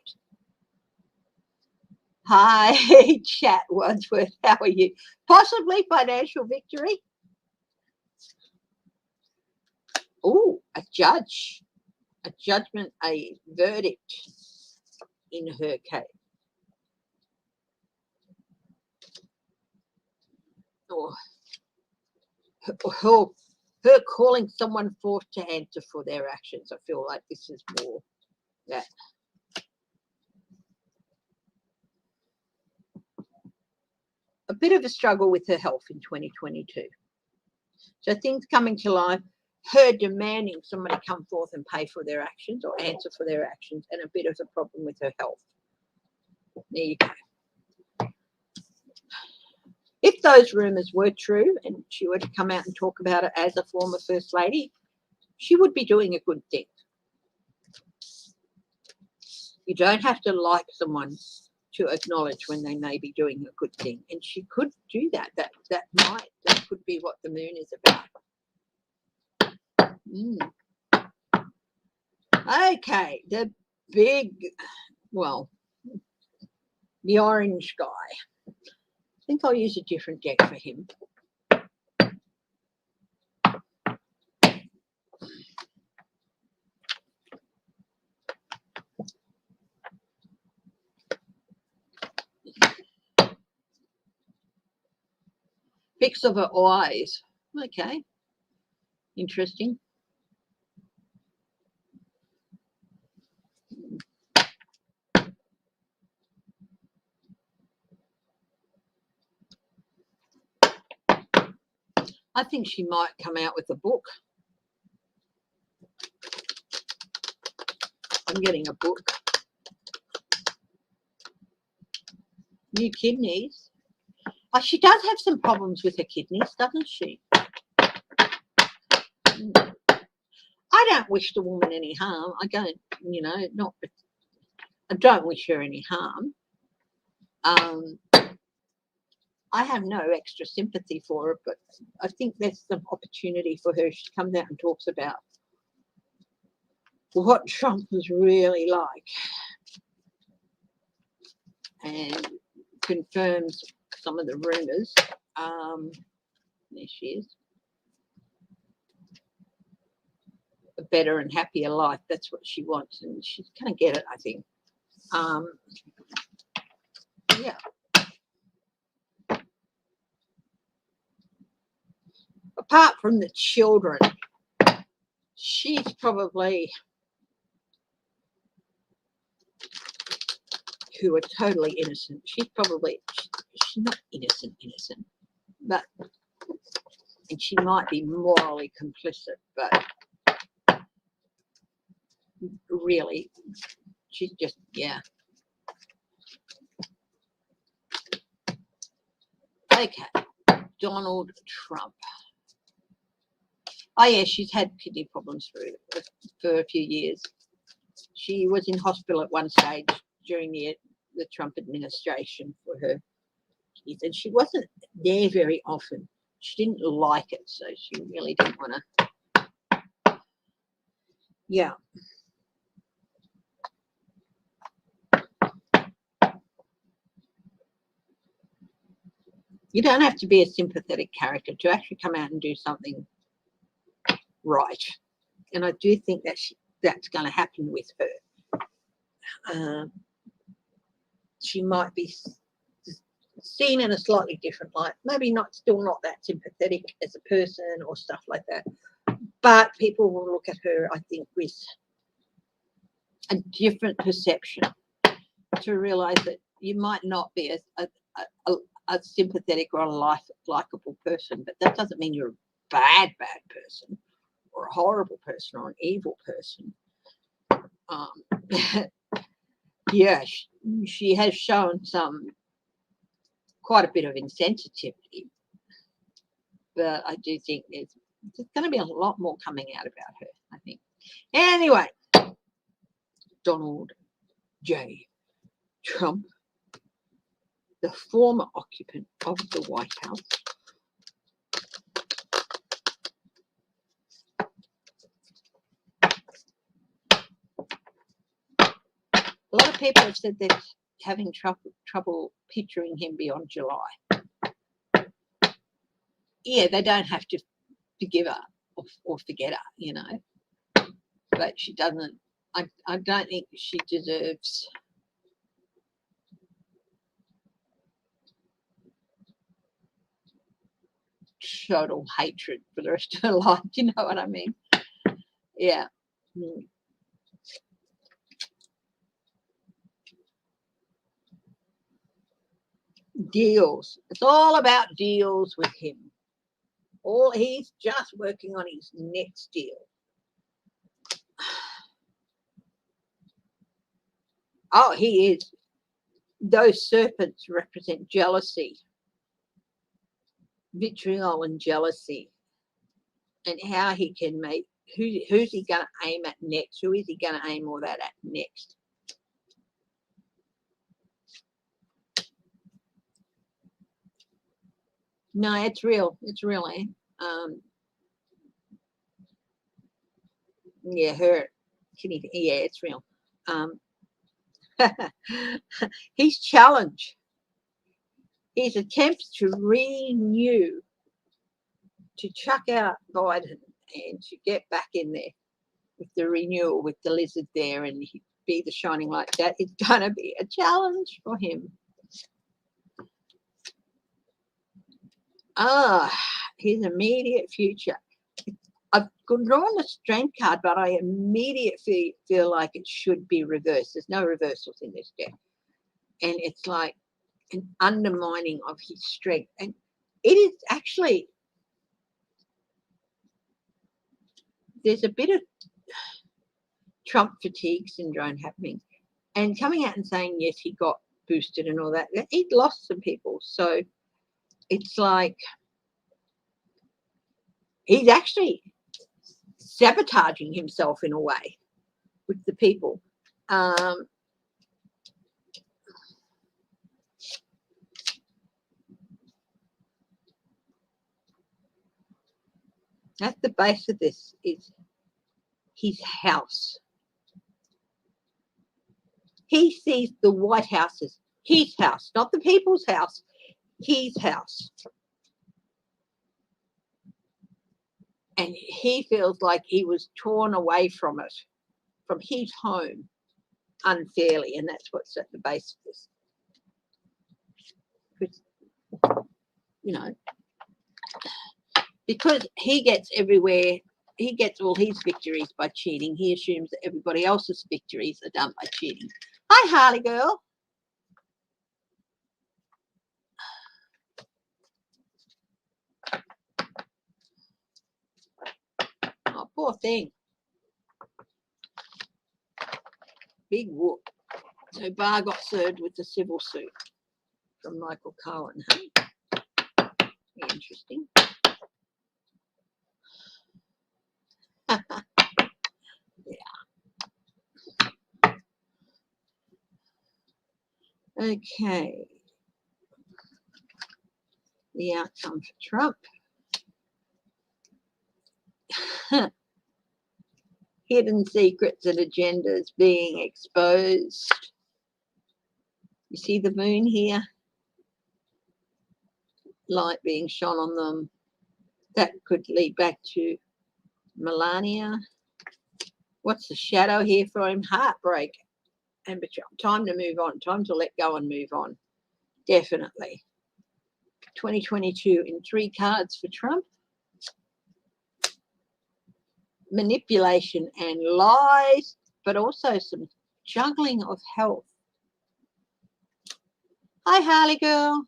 Hi, chat Wordsworth, how are you? Possibly financial victory. Oh, a judge, a judgment, a verdict in her case. Or her calling someone forth to answer for their actions. I feel like this is more that. A bit of a struggle with her health in 2022. So things coming to life, her demanding somebody come forth and pay for their actions or answer for their actions, and a bit of a problem with her health. There you go. If those rumours were true and she were to come out and talk about it as a former First Lady, she would be doing a good thing. You don't have to like someone to acknowledge when they may be doing a good thing. And she could do that. That could be what the moon is about. Okay, the big, well, the orange guy. I think I'll use a different deck for him. Pics of her eyes. Okay. Interesting. I think she might come out with a book. I'm getting a book. New kidneys. Oh, she does have some problems with her kidneys, doesn't she? I don't wish the woman any harm. I don't, I don't wish her any harm. I have no extra sympathy for her, but I think there's some opportunity for her. She comes out and talks about what Trump was really like and confirms some of the rumours. There she is. A better and happier life. That's what she wants, and she's going to get it, I think. Yeah. Apart from the children, she's probably, who are totally innocent. She's not innocent, but, and she might be morally complicit, but really, she's just, yeah. Okay, Donald Trump. Oh yeah, she's had kidney problems for a few years. She was in hospital at one stage during the Trump administration for her kids, and she wasn't there very often. She didn't like it, so she really didn't want to. Yeah. You don't have to be a sympathetic character to actually come out and do something right. And I do think that that's going to happen with her. She might be seen in a slightly different light. Maybe still not that sympathetic as a person or stuff like that. But people will look at her, I think, with a different perception to realise that you might not be a sympathetic or a likable person, but that doesn't mean you're a bad person or a horrible person or an evil person. Yeah, she has shown quite a bit of insensitivity, but I do think there's going to be a lot more coming out about her, I think. Anyway, Donald J. Trump, the former occupant of the White House, a lot of people have said they're having trouble picturing him beyond July. Yeah, they don't have to forgive her or forget her, you know. But she doesn't. I don't think she deserves total hatred for the rest of her life. You know what I mean? Yeah. Deals. It's all about deals with him. He's just working on his next deal. Oh, he is. Those serpents represent jealousy, vitriol and jealousy, and how he can make, who's he going to aim at next? Who is he going to aim all that at next? No, it's real. It's real, eh? Yeah, her. Yeah, it's real. His challenge, his attempts to renew, to chuck out Biden and to get back in there with the renewal, with the lizard there, and be the shining light. That is going to be a challenge for him. His immediate future. I've drawn the strength card, but I immediately feel like it should be reversed. There's no reversals in this deck. And it's like an undermining of his strength. And it is actually, there's a bit of Trump fatigue syndrome happening. And coming out and saying, yes, he got boosted and all that, he'd lost some people. So it's like he's actually sabotaging himself in a way with the people. At the base of this is his house. He sees the White House as his house, not the people's house, his house. And he feels like he was torn away from it, from his home, unfairly, and that's what's at the base of this. you know, because he gets everywhere, he gets all his victories by cheating. He assumes that everybody else's victories are done by cheating. Hi, Harley girl. Oh, poor thing. Big whoop. So Barr got served with the civil suit from Michael Cohen. Hey? Interesting. Yeah. Okay. The outcome for Trump. Hidden secrets and agendas being exposed. You see the moon here? Light being shone on them. That could lead back to Melania. What's the shadow here for him? Heartbreak. And time to move on. Time to let go and move on. Definitely. 2022 in 3 cards for Trump. Manipulation and lies, but also some juggling of health. Hi, Harley girl.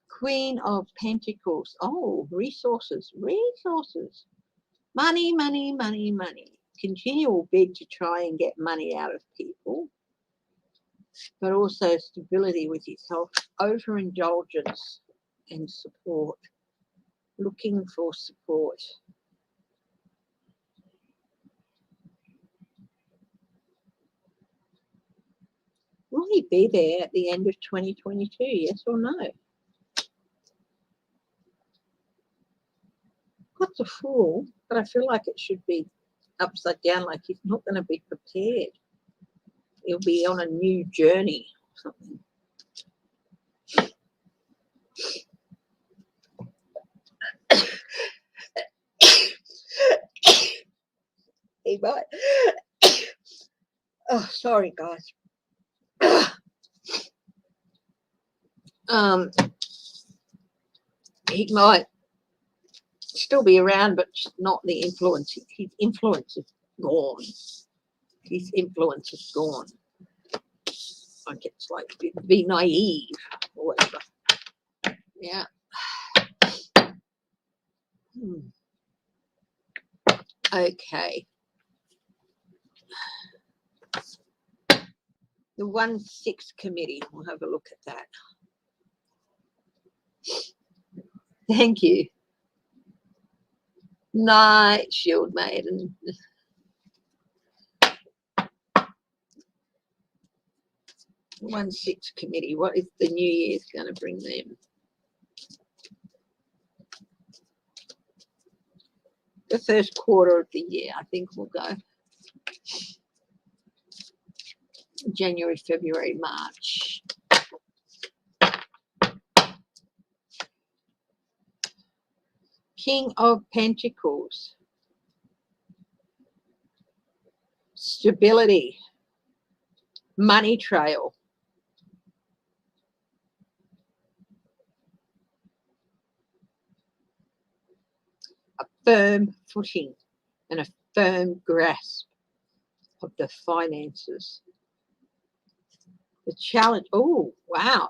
Queen of Pentacles. Oh, resources, resources. Money, money, money, money. Continual bid to try and get money out of people, but also stability with his health. Overindulgence and support. Looking for support. Will he be there at the end of 2022? Yes or no? Got the Fool, but I feel like it should be upside down, like he's not going to be prepared. He'll be on a new journey or something. He might. Oh, sorry, guys. He might still be around, but just not the influence. His influence is gone. His influence is gone. Like it's like be naive or whatever. Yeah. Okay. The 1-6 committee. We'll have a look at that. Thank you. Night, Shield Maiden. 1-6 committee. What is the new year's going to bring them? The first quarter of the year, I think we'll go. January, February, March. King of Pentacles. Stability. Money trail. A firm footing and a firm grasp of the finances. The challenge. Oh, wow.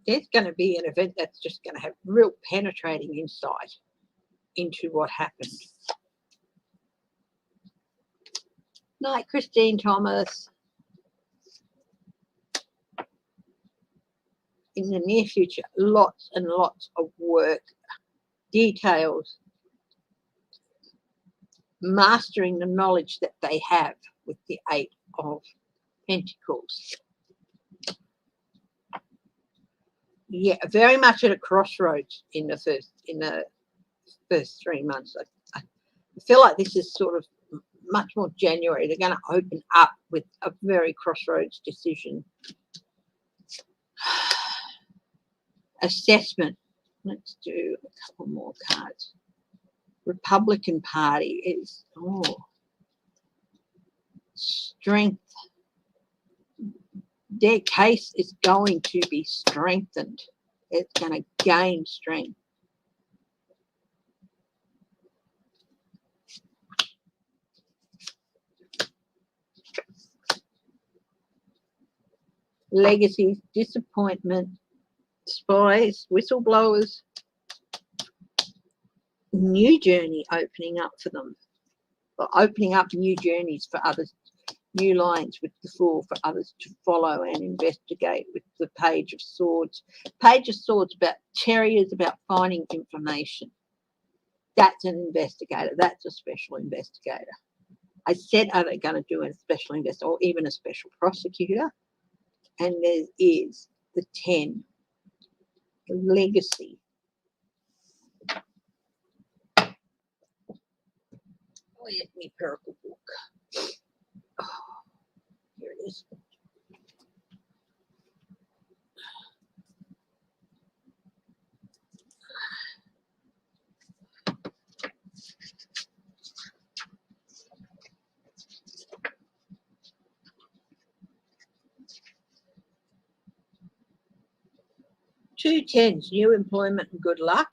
There's going to be an event that's just going to have real penetrating insight into what happened. Night, Christine Thomas. In the near future, lots and lots of work, details, mastering the knowledge that they have with the 8 of Pentacles. Yeah, very much at a crossroads in the first 3 months. I feel like this is sort of much more January. They're going to open up with a very crossroads decision. Assessment, Let's do a couple more cards. Republican Party is, strength. Their case is going to be strengthened. It's going to gain strength. Legacies, disappointment, spies, whistleblowers, new journey opening up for them, or opening up new journeys for others, new lines with the Fool for others to follow and investigate with the Page of Swords. Page of Swords about terriers, about finding information. That's an investigator. That's a special investigator. I said, are they going to do a special investigator or even a special prosecutor? And there is the 10, the legacy. Where's my purple book? Oh, here it is. Two tens, new employment and good luck.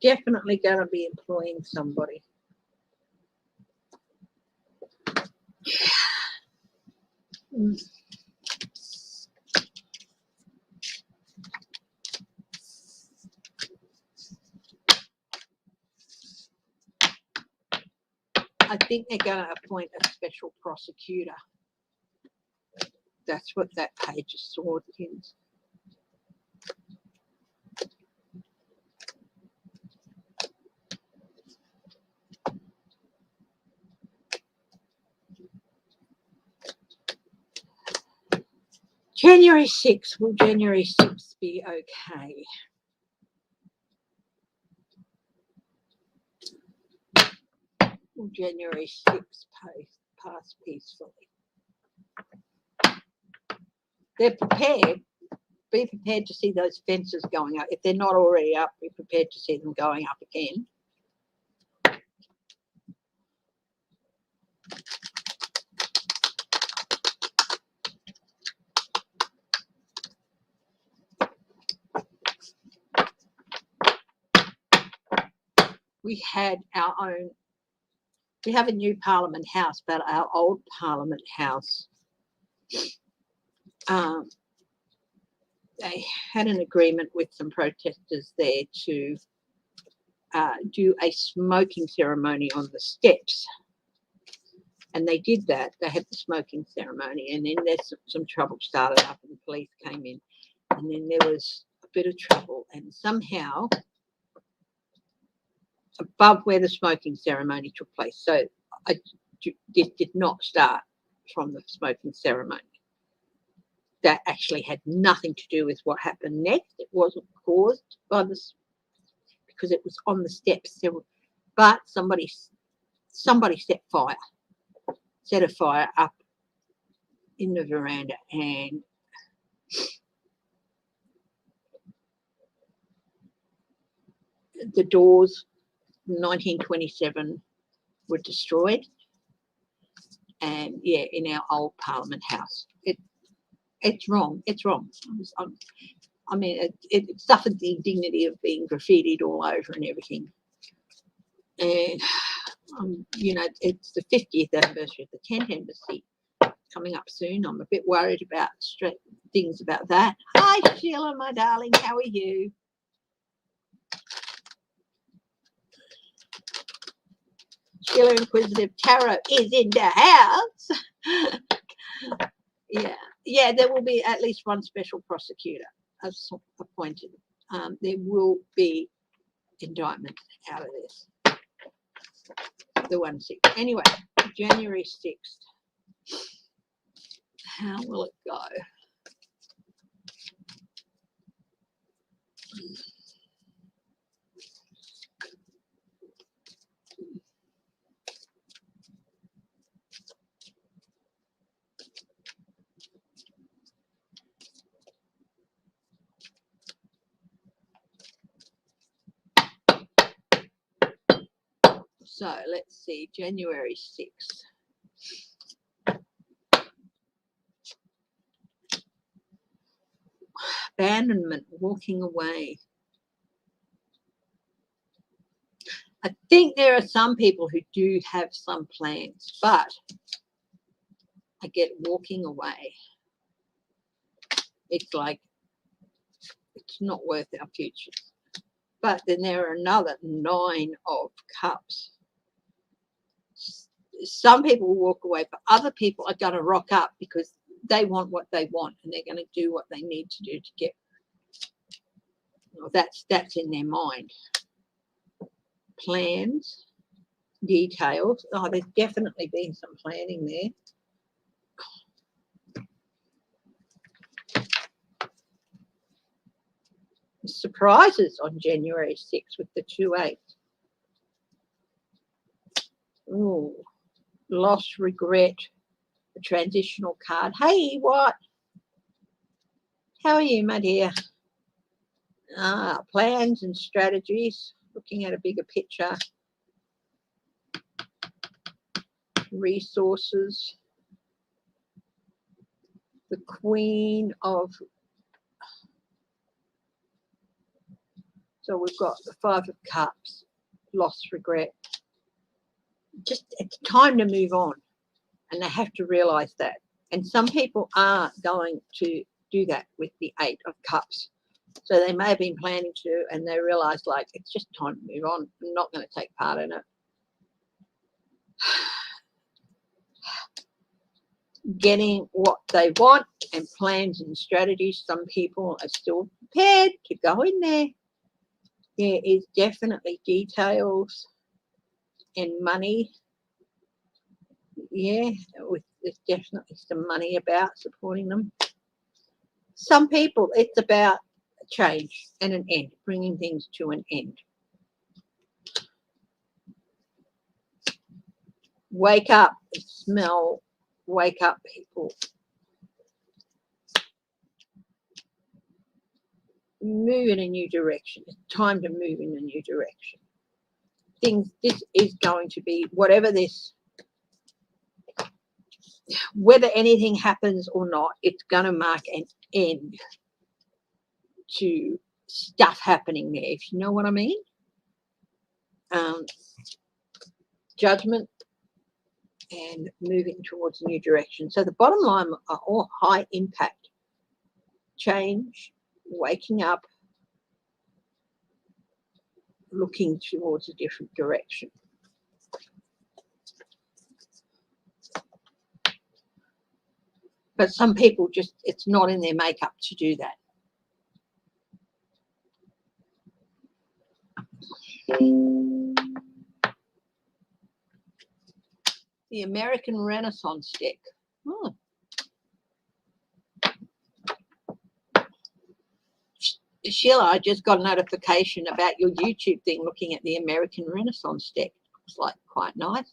Definitely going to be employing somebody. I think they're going to appoint a special prosecutor. That's what that Page of Swords is. January 6th. Will January 6th be okay? Will January 6th pass peacefully? They're prepared. Be prepared to see those fences going up. If they're not already up, be prepared to see them going up again. We had our own, we have a new Parliament House, but our old Parliament House, they had an agreement with some protesters there to do a smoking ceremony on the steps. And they did that. They had the smoking ceremony, and then there's some trouble started up and the police came in. And then there was a bit of trouble, and somehow above where the smoking ceremony took place. So this did not start from the smoking ceremony. That actually had nothing to do with what happened next. It wasn't caused by this because it was on the steps. But somebody set a fire up in the veranda, and the doors 1927 were destroyed, and yeah, in our old Parliament House. It's wrong. It's wrong. I mean, it suffered the indignity of being graffitied all over and everything. And you know, it's the 50th anniversary of the Tent Embassy coming up soon. I'm a bit worried about things about that. Hi, Sheila, my darling. How are you? Sheila Inquisitive Tarot is in the house. Yeah, there will be at least one special prosecutor appointed. There will be indictment out of this. the 1/6. Anyway, January 6th. How will it go? So let's see, January 6th. Abandonment, walking away. I think there are some people who do have some plans, but I get walking away. It's like, it's not worth our future. But then there are another 9 of Cups. Some people will walk away, but other people are going to rock up because they want what they want and they're going to do what they need to do to get. Well, that's in their mind. Plans, details. Oh, there's definitely been some planning there. Surprises on January 6th with the 2/8. Ooh, loss, regret, a transitional card. Hey, what? How are you, my dear? Plans and strategies, looking at a bigger picture. Resources. The Queen of... So we've got the 5 of Cups, loss, regret. Just, it's time to move on. And they have to realise that. And some people are going to do that with the 8 of Cups. So they may have been planning to, and they realise, like, it's just time to move on. I'm not going to take part in it. Getting what they want and plans and strategies. Some people are still prepared to go in there. There is definitely details and money. Yeah, there's definitely some money about supporting them. Some people, it's about a change and an end, bringing things to an end. Wake up, smell, wake up, people. Move in a new direction. It's time to move in a new direction. This is going to be, whatever this, whether anything happens or not, it's going to mark an end to stuff happening there, if you know what I mean. Judgment and moving towards a new direction. So the bottom line are all high impact. Change, waking up, looking towards a different direction. But some people just, it's not in their makeup to do that. The American Renaissance deck. Oh. Sheila, I just got a notification about your YouTube thing looking at the American Renaissance deck. Looks like quite nice.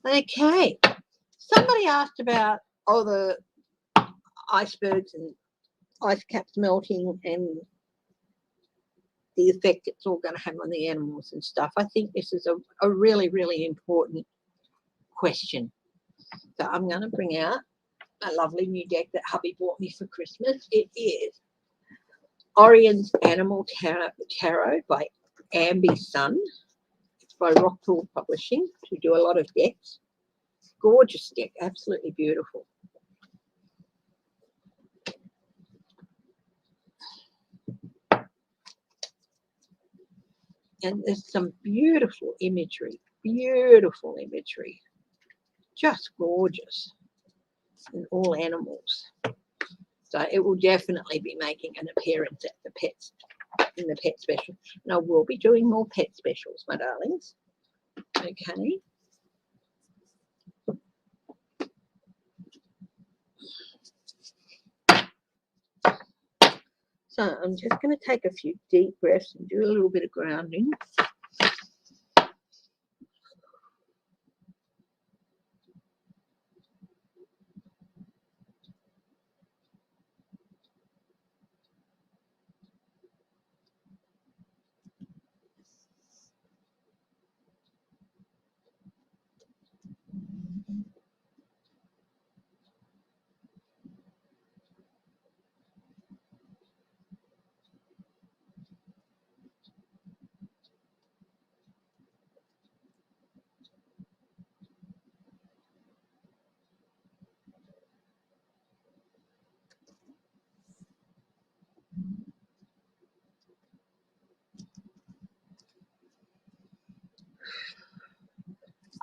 Okay. Somebody asked about all the icebergs and ice caps melting and the effect it's all going to have on the animals and stuff. I think this is a really, really important question. So I'm going to bring out a lovely new deck that hubby bought me for Christmas. It is Orion's Animal Tarot by Ambi Sun. It's by Rockpool Publishing, who do a lot of decks. Gorgeous deck, absolutely beautiful. And there's some beautiful imagery, just gorgeous in all animals. So it will definitely be making an appearance at the pets, in the pet special. And I will be doing more pet specials, my darlings. Okay. So I'm just going to take a few deep breaths and do a little bit of grounding.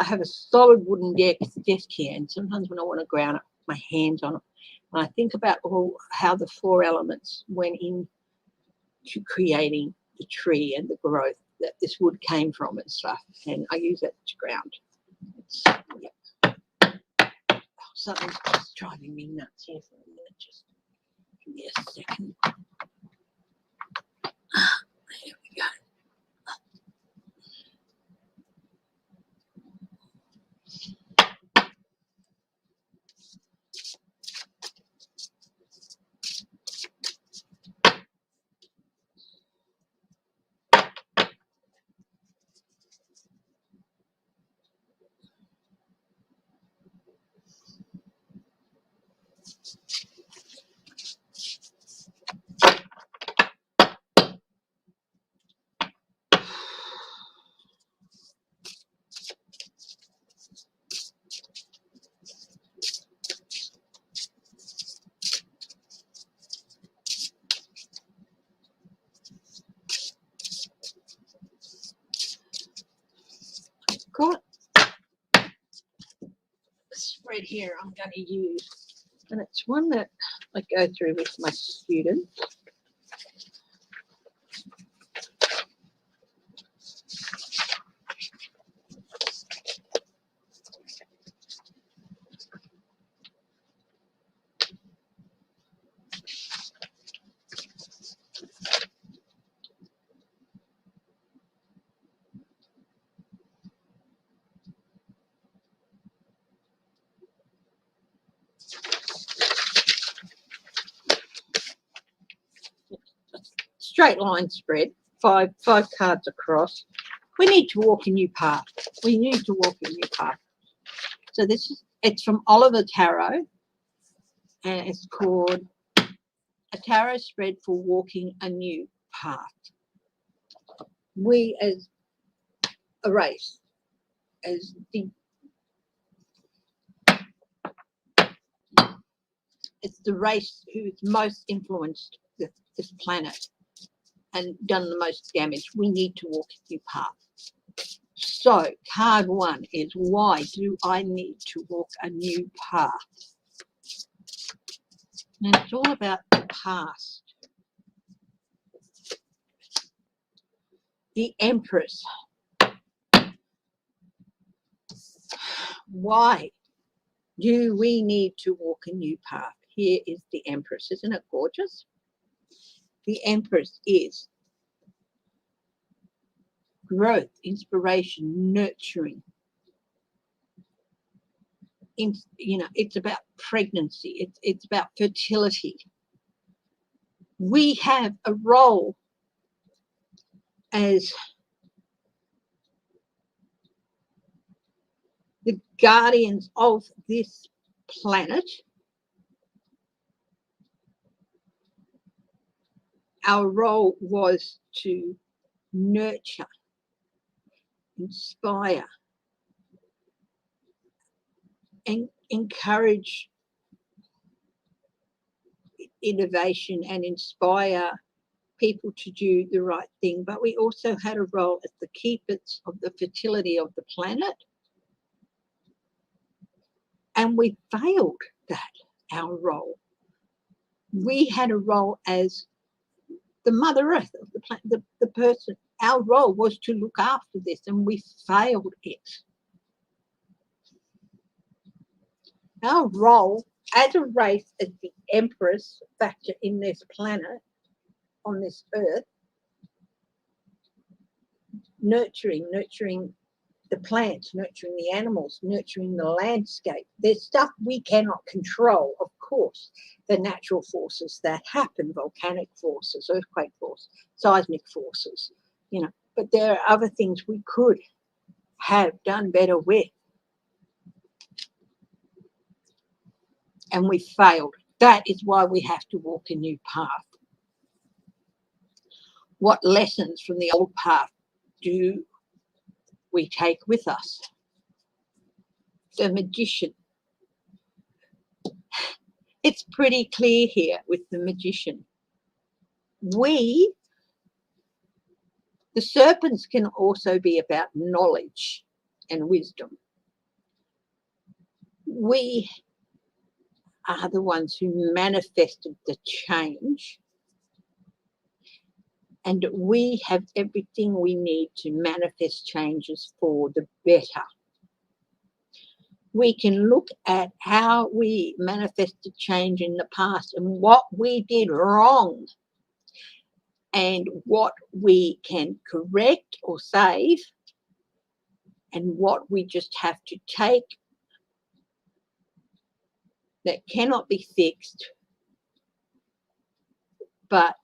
I have a solid wooden desk here, and sometimes when I want to ground it, my hands on it, and I think about how the 4 elements went into creating the tree and the growth that this wood came from and stuff, and I use that to ground. Something's just driving me nuts here for a minute. Just give me a second. There we go. Got a spread here I'm going to use, and it's one that I go through with my students. Straight line spread, five cards across. We need to walk a new path. We need to walk a new path. So it's from Oliver Tarot, and it's called A Tarot Spread for Walking a New Path. We as a race, as it's the race who's most influenced this planet and done the most damage. We need to walk a new path. So card 1 is, why do I need to walk a new path? And it's all about the past. The Empress. Why do we need to walk a new path? Here is the Empress. Isn't it gorgeous? The Empress is growth, inspiration, nurturing. It's about pregnancy. It's about fertility. We have a role as the guardians of this planet. Our role was to nurture, inspire, and encourage innovation and inspire people to do the right thing, but we also had a role as the keepers of the fertility of the planet. And we failed that, our role. We had a role as the Mother Earth of the planet, the person. Our role was to look after this, and we failed it. Our role as a race, as the empress factor in this planet, on this earth, nurturing the plants, nurturing the animals, nurturing the landscape. There's stuff we cannot control, of course, the natural forces that happen, volcanic forces, earthquake forces, seismic forces, but there are other things we could have done better with. And we failed. That is why we have to walk a new path. What lessons from the old path do we take with us? The magician. It's pretty clear here with the magician. The serpents can also be about knowledge and wisdom. We are the ones who manifested the change, and we have everything we need to manifest changes for the better. We can look at how we manifested change in the past and what we did wrong and what we can correct or save and what we just have to take that cannot be fixed but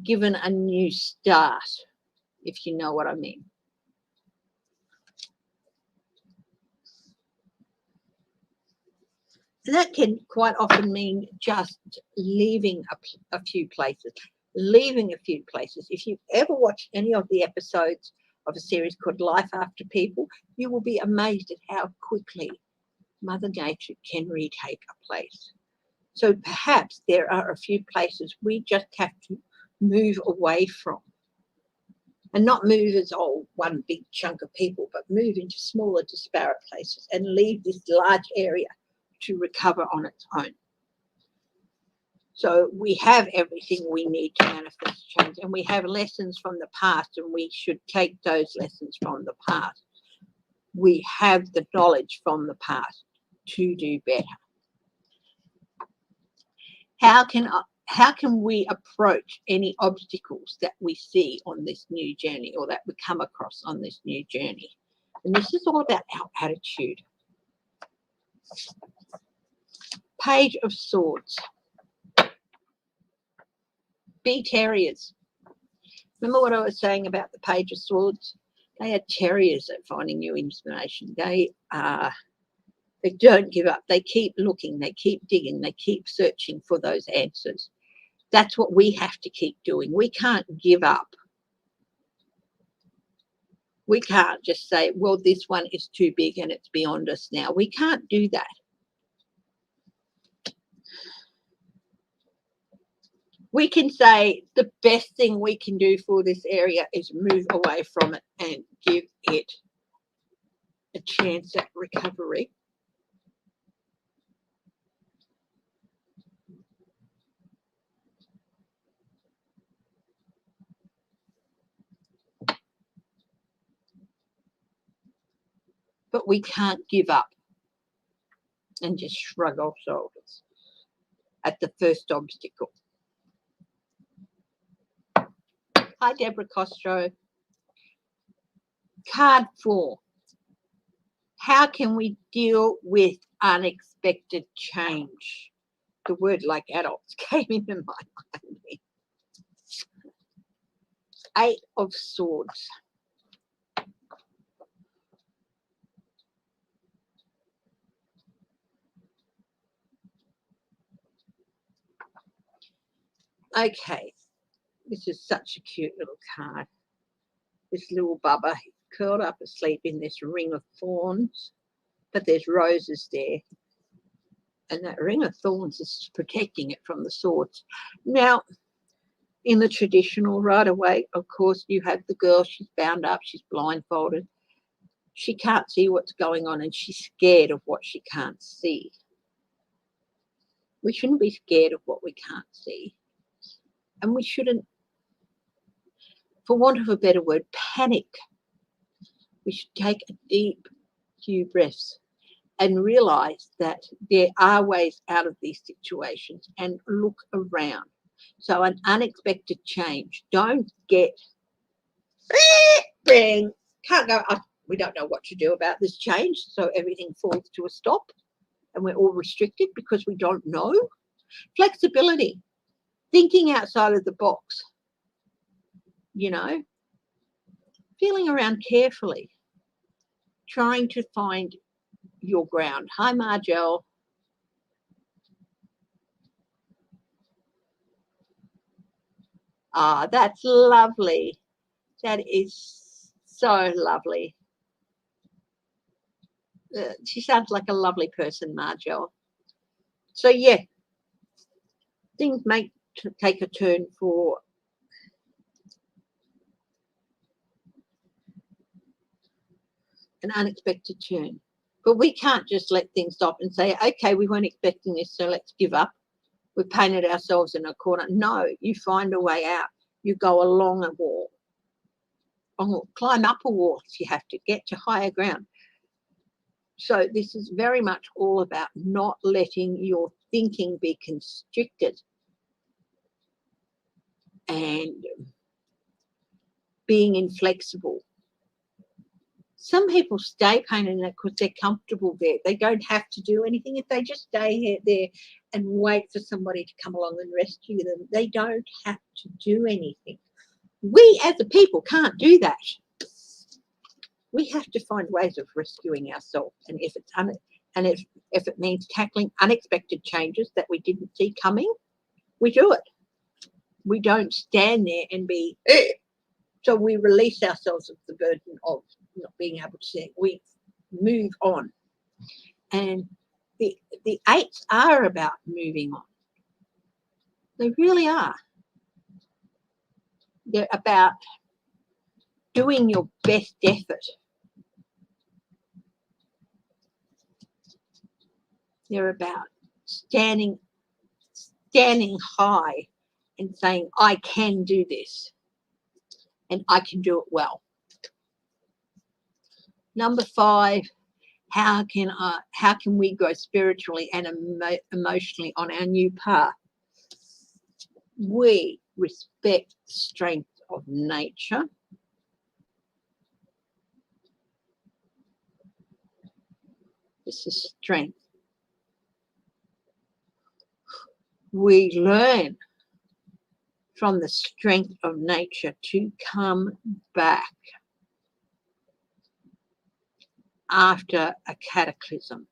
given a new start, if you know what I mean. And that can quite often mean just leaving a few places. If you ever watch any of the episodes of a series called Life After People, you will be amazed at how quickly Mother Nature can retake a place. So perhaps there are a few places we just have to move away from. And not move as one big chunk of people, but move into smaller, disparate places and leave this large area to recover on its own. So we have everything we need to manifest change, and we have lessons from the past, and we should take those lessons from the past. We have the knowledge from the past to do better. How can we approach any obstacles that we see on this new journey or that we come across on this new journey? And this is all about our attitude. Page of Swords. Be terriers. Remember what I was saying about the Page of Swords? They are terriers at finding new information. They don't give up. They keep looking. They keep digging. They keep searching for those answers. That's what we have to keep doing. We can't give up. We can't just say, well, this one is too big and it's beyond us now. We can't do that. We can say the best thing we can do for this area is move away from it and give it a chance at recovery. But we can't give up and just shrug our shoulders at the first obstacle. Hi, Deborah Costro. Card 4. How can we deal with unexpected change? The word like adults came into my mind. 8 of Swords. Okay, this is such a cute little card. This little bubba curled up asleep in this ring of thorns, but there's roses there. And that ring of thorns is protecting it from the swords. Now, In the traditional right away, of course, you have the girl, she's bound up, she's blindfolded. She can't see what's going on and she's scared of what she can't see. We shouldn't be scared of what we can't see. And we shouldn't, for want of a better word, panic. We should take a deep few breaths and realize that there are ways out of these situations and look around. So an unexpected change, don't get bring, can't go, we don't know what to do about this change, so everything falls to a stop and we're all restricted because we don't know. Flexibility, thinking outside of the box, feeling around carefully, trying to find your ground. Hi, Margelle. Ah, that's lovely. That is so lovely. She sounds like a lovely person, Margelle. So, yeah, things may take a turn for an unexpected turn. But we can't just let things stop and say, okay, we weren't expecting this, so let's give up. We've painted ourselves in a corner. No, you find a way out. You go along a wall. Climb up a wall if you have to, get to higher ground. So this is very much all about not letting your thinking be constricted and being inflexible. Some people stay painted in it because they're comfortable there. They don't have to do anything. If they just stay there and wait for somebody to come along and rescue them, they don't have to do anything. We as a people can't do that. We have to find ways of rescuing ourselves. And if it's if it means tackling unexpected changes that we didn't see coming, we do it. We don't stand there and be so we release ourselves of the burden of not being able to see. We move on. And the eights are about moving on. They really are. They're about doing your best effort. They're about standing high and saying, I can do this and I can do it well. Number 5, how can we grow spiritually and emotionally on our new path? We respect the strength of nature. This is strength. We learn from the strength of nature to come back after a cataclysm.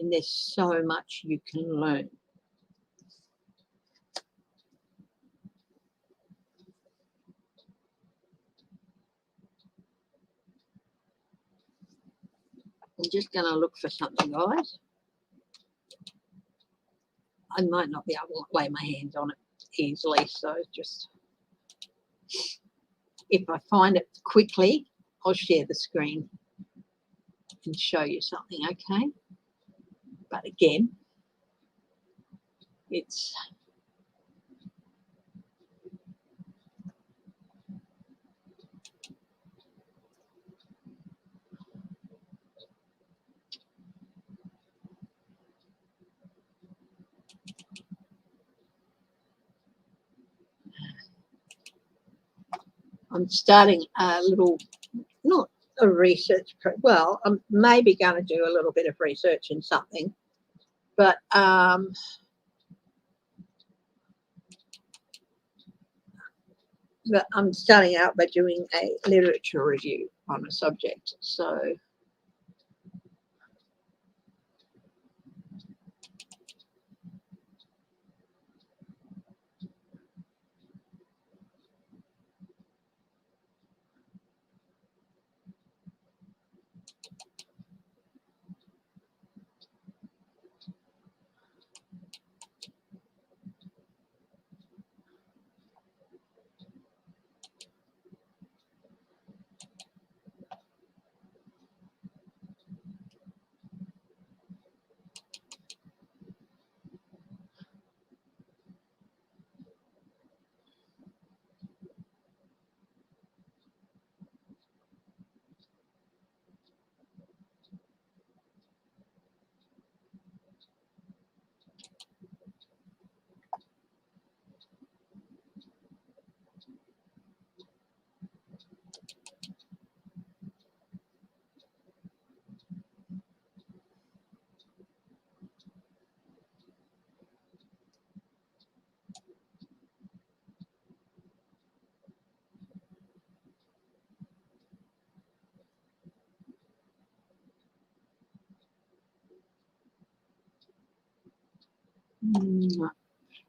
And there's so much you can learn. I'm just going to look for something, guys. I might not be able to lay my hands on it easily, so just if I find it quickly, I'll share the screen and show you something, okay? But again, it's I'm starting a little, not a research, well, I'm maybe going to do a little bit of research in something, but I'm starting out by doing a literature review on a subject. So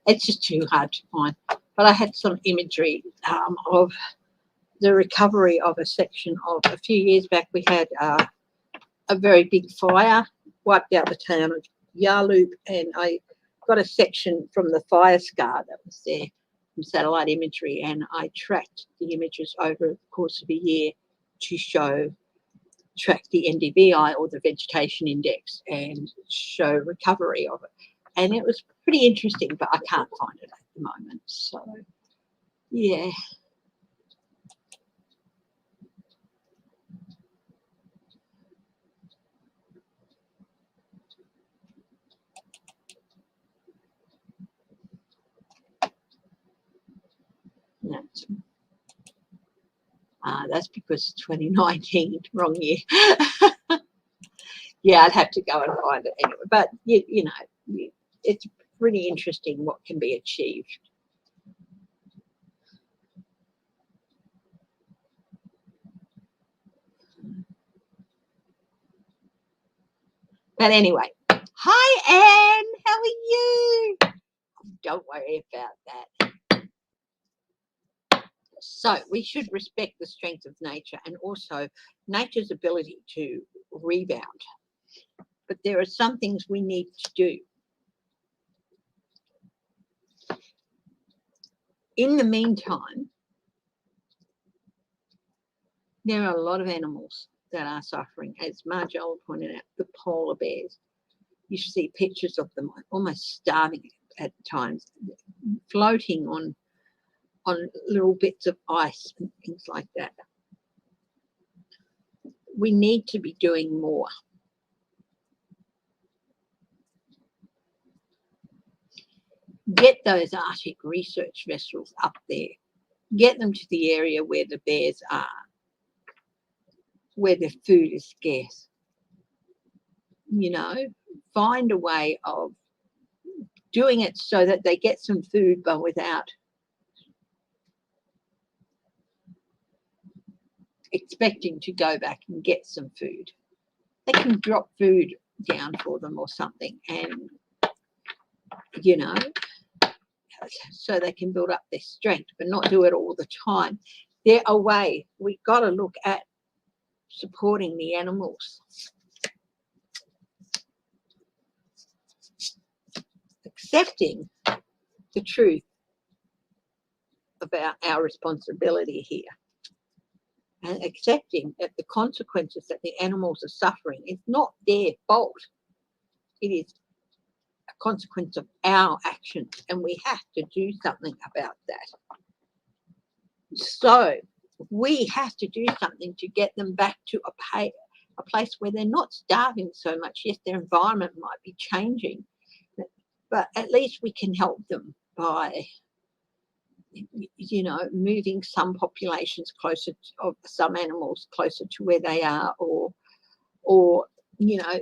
It's just too hard to find. But I had some imagery of the recovery of a section of a few years back. We had a very big fire, wiped out the town of Yarloop, and I got a section from the fire scar that was there from satellite imagery, and I tracked the images over the course of a year to track the NDVI, or the vegetation index, and show recovery of it. And it was pretty interesting, but I can't find it at the moment. So, yeah. That's because 2019, wrong year. Yeah, I'd have to go and find it anyway. But, you know, it's pretty interesting what can be achieved. But anyway, hi, Anne. How are you? Don't worry about that. So we should respect the strength of nature and also nature's ability to rebound. But there are some things we need to do. In the meantime, there are a lot of animals that are suffering. As Marjola pointed out, the polar bears. You see pictures of them almost starving at times, floating on little bits of ice and things like that. We need to be doing more. Get those Arctic research vessels up there. Get them to the area where the bears are, where the food is scarce. You know, find a way of doing it so that they get some food, but without expecting to go back and get some food. They can drop food down for them or something, and, you know, so they can build up their strength, but not do it all the time. They're a way. We've got to look at supporting the animals. Accepting the truth about our responsibility here, and accepting that the consequences that the animals are suffering is not their fault. It is a consequence of our actions, and we have to do something about that. So we have to do something to get them back to a place where they're not starving so much. Yes, their environment might be changing, but at least we can help them by, you know, moving some populations closer of some animals closer to where they are, or you know,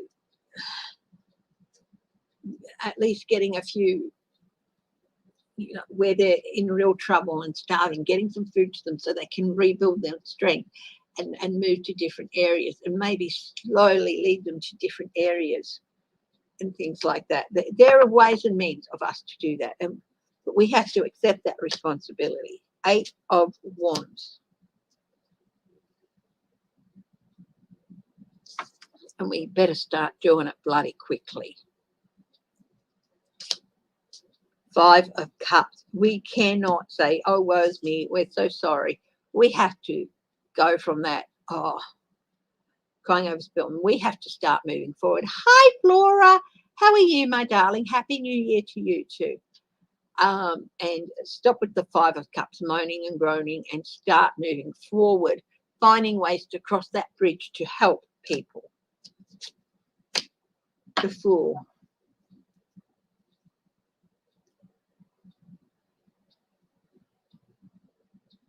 at least getting a few, you know, where they're in real trouble and starving, getting some food to them so they can rebuild their strength and move to different areas, and maybe slowly lead them to different areas and things like that. There are ways and means of us to do that, but we have to accept that responsibility. 8 of Wands. And we better start doing it bloody quickly. 5 of Cups. We cannot say, oh, woe's me, we're so sorry. We have to go from that, crying over spilled. We have to start moving forward. Hi, Flora. How are you, my darling? Happy New Year to you too. And stop with the 5 of Cups, moaning and groaning, and start moving forward, finding ways to cross that bridge to help people. The Fool.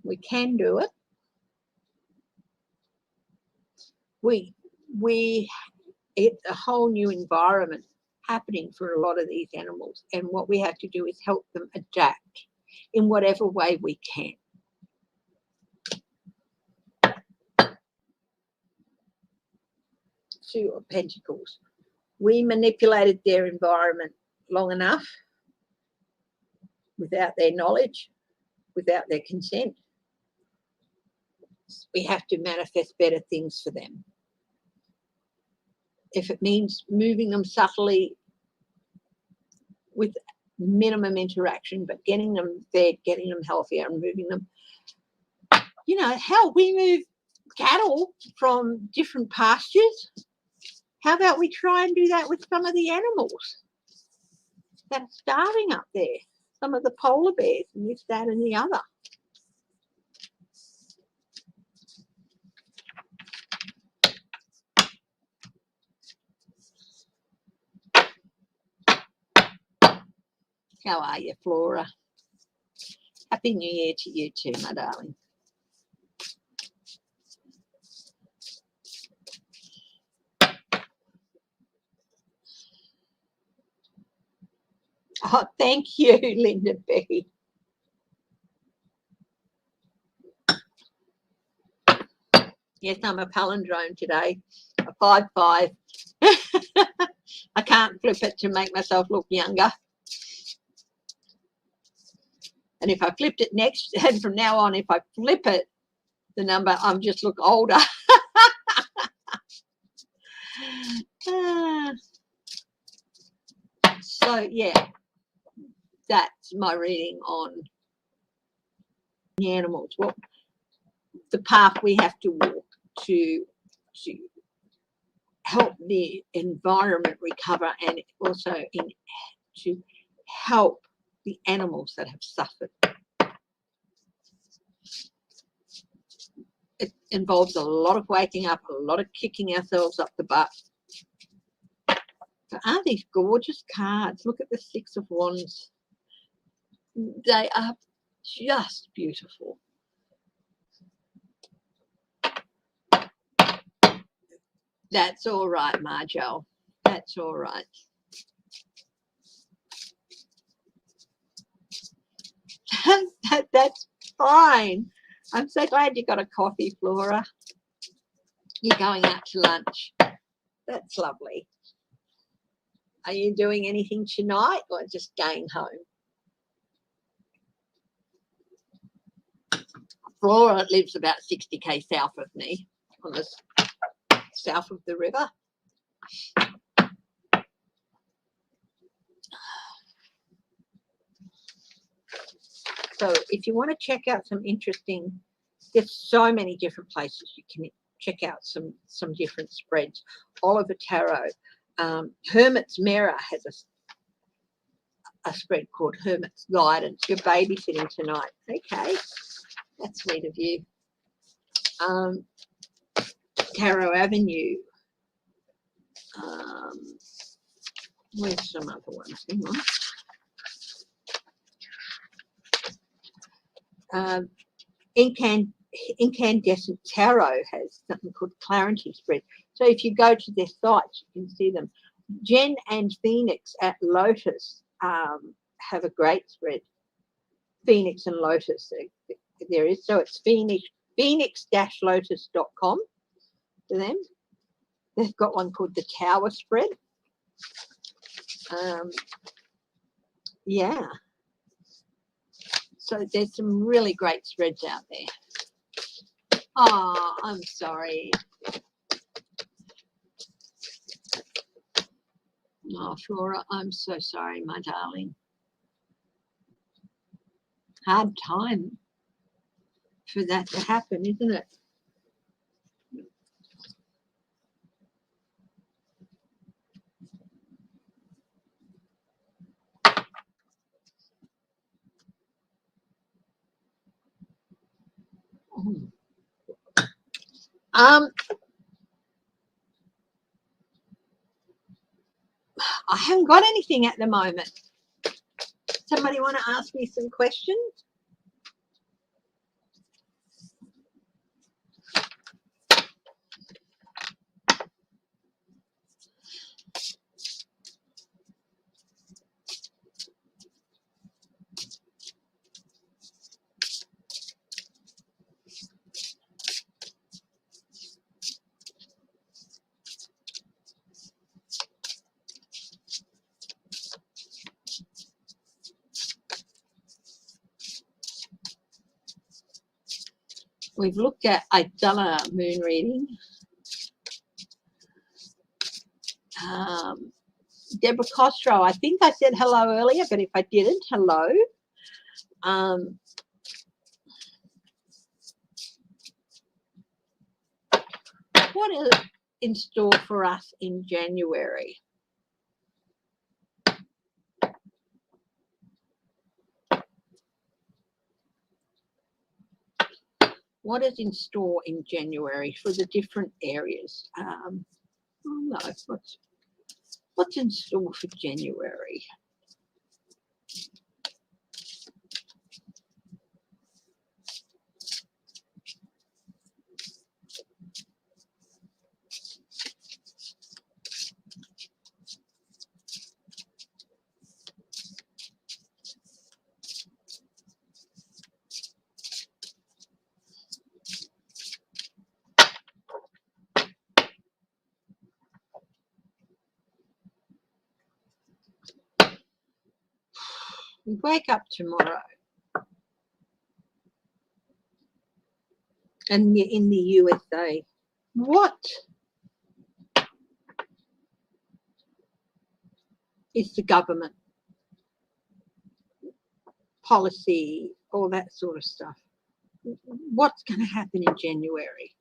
We can do it. It's a whole new environment happening for a lot of these animals, and what we have to do is help them adapt in whatever way we can. Two of Pentacles. We manipulated their environment long enough. without their knowledge, without their consent. We have to manifest better things for them. If it means moving them subtly with minimum interaction, but getting them fed, getting them healthier and moving them. You know, hell, we move cattle from different pastures. How about we try and do that with some of the animals that are starving up there? Some of the polar bears and this, that and the other. How are you, Flora? Happy New Year to you too, my darling. Oh, thank you, Linda B. Yes, I'm a palindrome today, a 5'5". I can't flip it to make myself look younger. And if I flipped it next, and from now on, if I flip it, the number, I'll just look older. So, yeah, that's my reading on the animals. Well, the path we have to walk to help the environment recover, and also to help the animals that have suffered. It involves a lot of waking up, a lot of kicking ourselves up the butt. But aren't these gorgeous cards? Look at the Six of Wands. They are just beautiful. That's all right, Marjo. That's all right. That's fine. I'm so glad you got a coffee, Flora. You're going out to lunch. That's lovely. Are you doing anything tonight or just going home? Flora lives about 60k south of me, on the south of the river. So if you want to check out some interesting, there's so many different places you can check out some different spreads. Oliver Tarot, Hermit's Mirror has a spread called Hermit's Guidance. You're babysitting tonight. Okay, that's sweet of you. Tarot Avenue. Where's some other ones? Hang on. Incandescent Tarot has something called Clarity Spread. So if you go to their sites, you can see them. Jen and Phoenix at Lotus have a great spread. Phoenix and Lotus, there is. So it's phoenix-lotus.com for them. They've got one called the Tower Spread. Yeah. So there's some really great spreads out there. Oh, I'm sorry. Oh, Flora, I'm so sorry, my darling. Hard time for that to happen, isn't it? I haven't got anything at the moment. Somebody want to ask me some questions? We've looked at, I've done a moon reading. Deborah Costro, I think I said hello earlier, but if I didn't, hello. What is in store for us in January? What is in store in January for the different areas? Oh no, what's in store for January? We wake up tomorrow and in the USA, what is the government policy, all that sort of stuff? What's going to happen in January?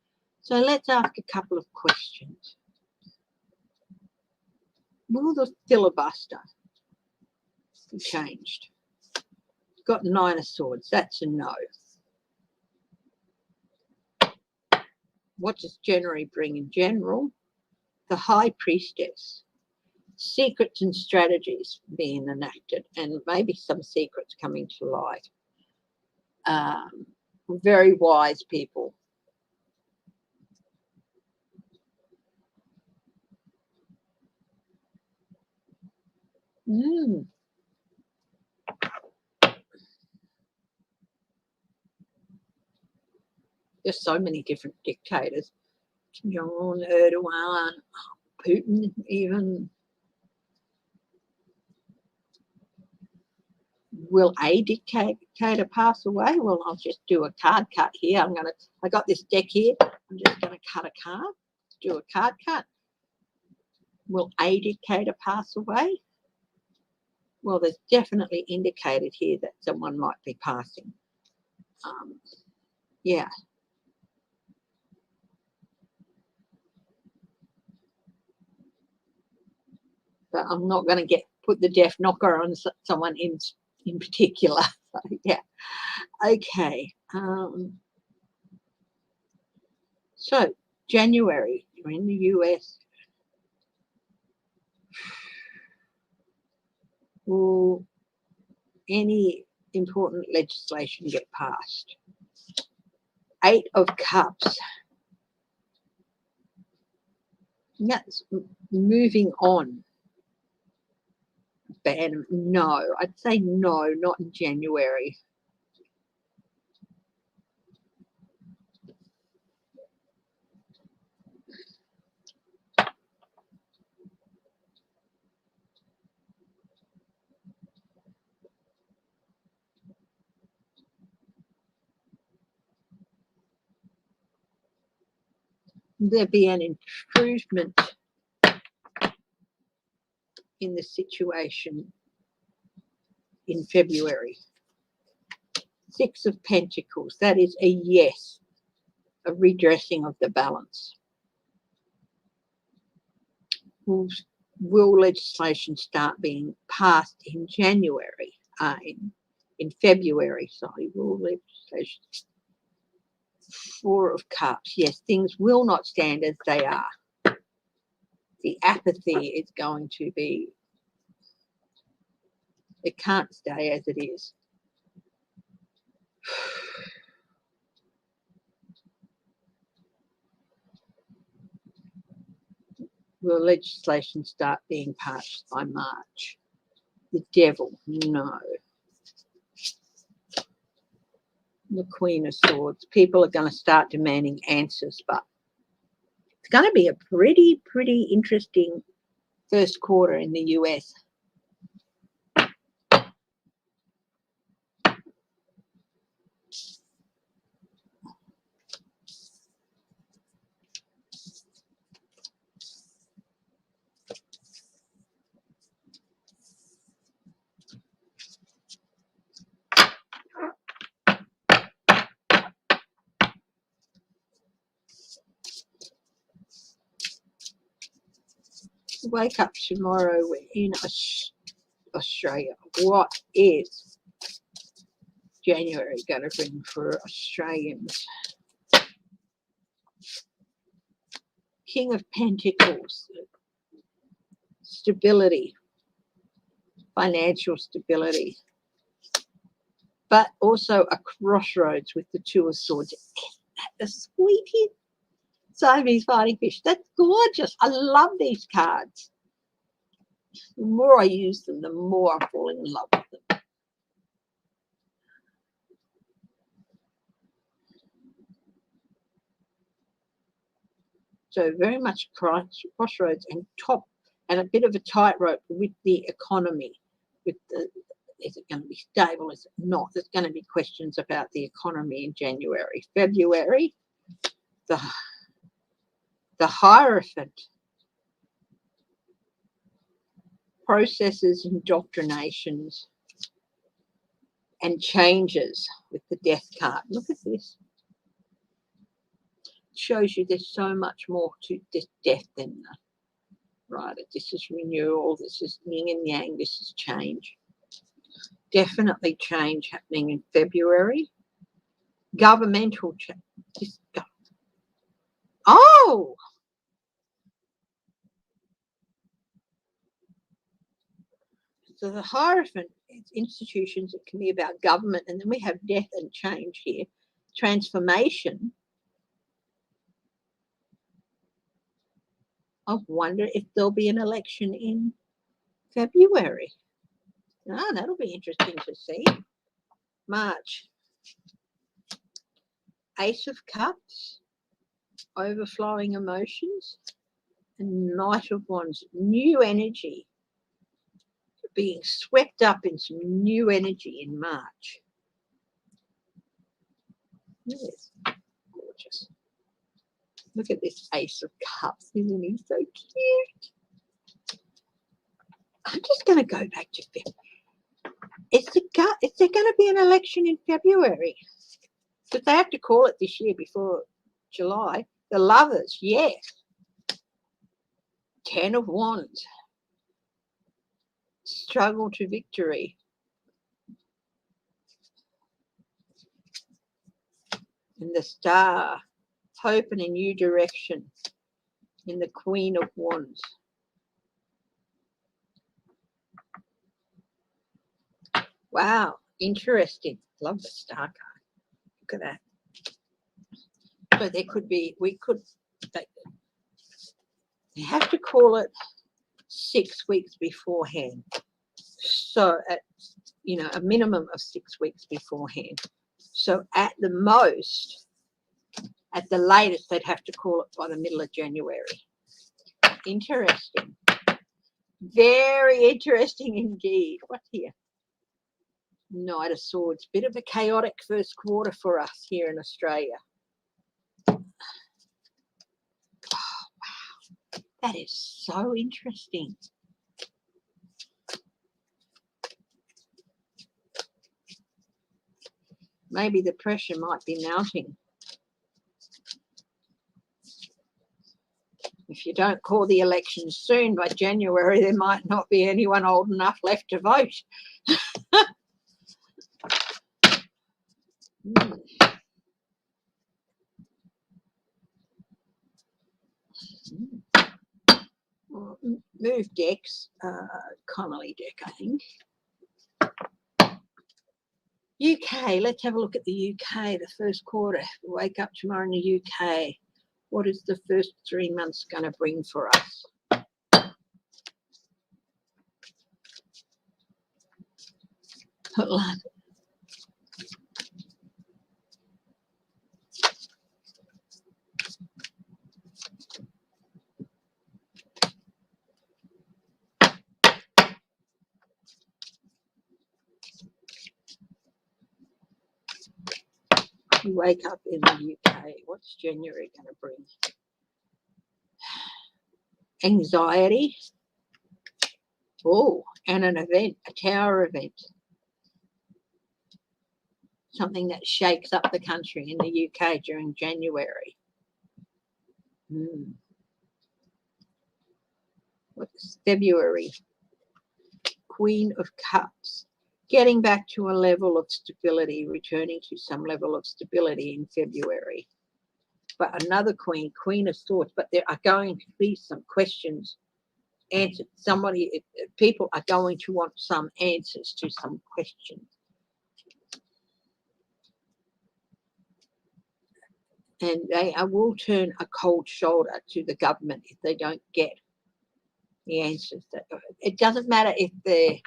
So let's ask a couple of questions. Will the filibuster be changed? Got 9 of Swords, that's a no. What does January bring in general? The High Priestess. Secrets and strategies being enacted, and maybe some secrets coming to light. Very wise people. There's so many different dictators. Kim Jong-un, Erdogan, Putin even. Will a dictator pass away? Well, I'll just do a card cut here. I got this deck here. I'm just going to cut a card, do a card cut. Will a dictator pass away? Well, there's definitely indicated here that someone might be passing. Yeah. But I'm not going to put the death knocker on someone in particular. So, yeah. Okay. So January, you're in the US. Will any important legislation get passed? 8 of Cups. That's moving on. Ban? No, I'd say no, not in January. There be an improvement in the situation in February. 6 of Pentacles, that is a yes, a redressing of the balance. Will legislation start being passed in January? In February, sorry, will legislation. 4 of Cups, yes, things will not stand as they are. The apathy is going to be, it can't stay as it is. Will legislation start being passed by March? The Devil, no. The Queen of Swords, people are going to start demanding answers, but it's going to be a pretty interesting first quarter in the US. Wake up tomorrow, we're in Australia. What is January going to bring for Australians? King of Pentacles, stability, financial stability, but also a crossroads with the Two of Swords. The sweetie Siamese fighting fish. That's gorgeous. I love these cards. The more I use them, the more I'm falling in love with them. So very much crossroads and top and a bit of a tightrope with the economy. With the, is it going to be stable? Is it not? There's going to be questions about the economy in January. February, the Hierophant, processes, indoctrinations, and changes with the Death card. Look at this. It shows you there's so much more to this death than that. Right, this is renewal, this is yin and yang, this is change. Definitely change happening in February. Governmental change. Oh! So the Hierophant is institutions, it can be about government, and then we have death and change here. Transformation. I wonder if there'll be an election in February. Oh, that'll be interesting to see. March. Ace of Cups, overflowing emotions, and Knight of Wands, new energy. Being swept up in some new energy in March. Yes, gorgeous. Look at this Ace of Cups. Isn't he so cute? I'm just going to go back to February. Is there going to be an election in February? Because they have to call it this year before July. The Lovers, yes. 10 of Wands. Struggle to victory. And the Star. Hope in a new direction. In the Queen of Wands. Wow, interesting. Love the Star card. Look at that. So there could be, they have to call it 6 weeks beforehand. So at, a minimum of 6 weeks beforehand. So at the most, at the latest, they'd have to call it by the middle of January. Interesting. Very interesting indeed. What's here? Knight of Swords. Bit of a chaotic first quarter for us here in Australia. Oh, wow. That is so interesting. Maybe the pressure might be mounting. If you don't call the elections soon, by January, there might not be anyone old enough left to vote. Move decks, Connolly deck, I think. UK, let's have a look at the UK, the first quarter. We wake up tomorrow in the UK. What is the first 3 months going to bring for us? You wake up in the UK. What's January going to bring? Anxiety. Oh, and an event, a tower event. Something that shakes up the country in the UK during January. What's February? Queen of Cups. Getting back to a level of stability, returning to some level of stability in February. But another Queen of Swords. But there are going to be some questions answered. People are going to want some answers to some questions. And they will turn a cold shoulder to the government if they don't get the answers. It doesn't matter if the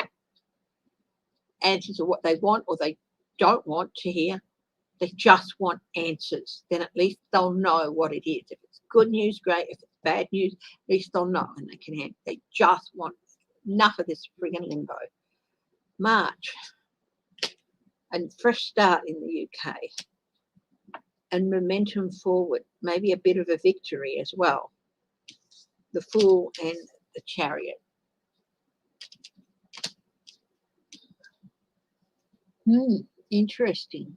answers are what they want or they don't want to hear. They just want answers. Then at least they'll know what it is. If it's good news, great. If it's bad news, at least they'll know and they can handle. They just want enough of this friggin' limbo. March, and fresh start in the UK. And momentum forward, maybe a bit of a victory as well. The Fool and the Chariot. Interesting.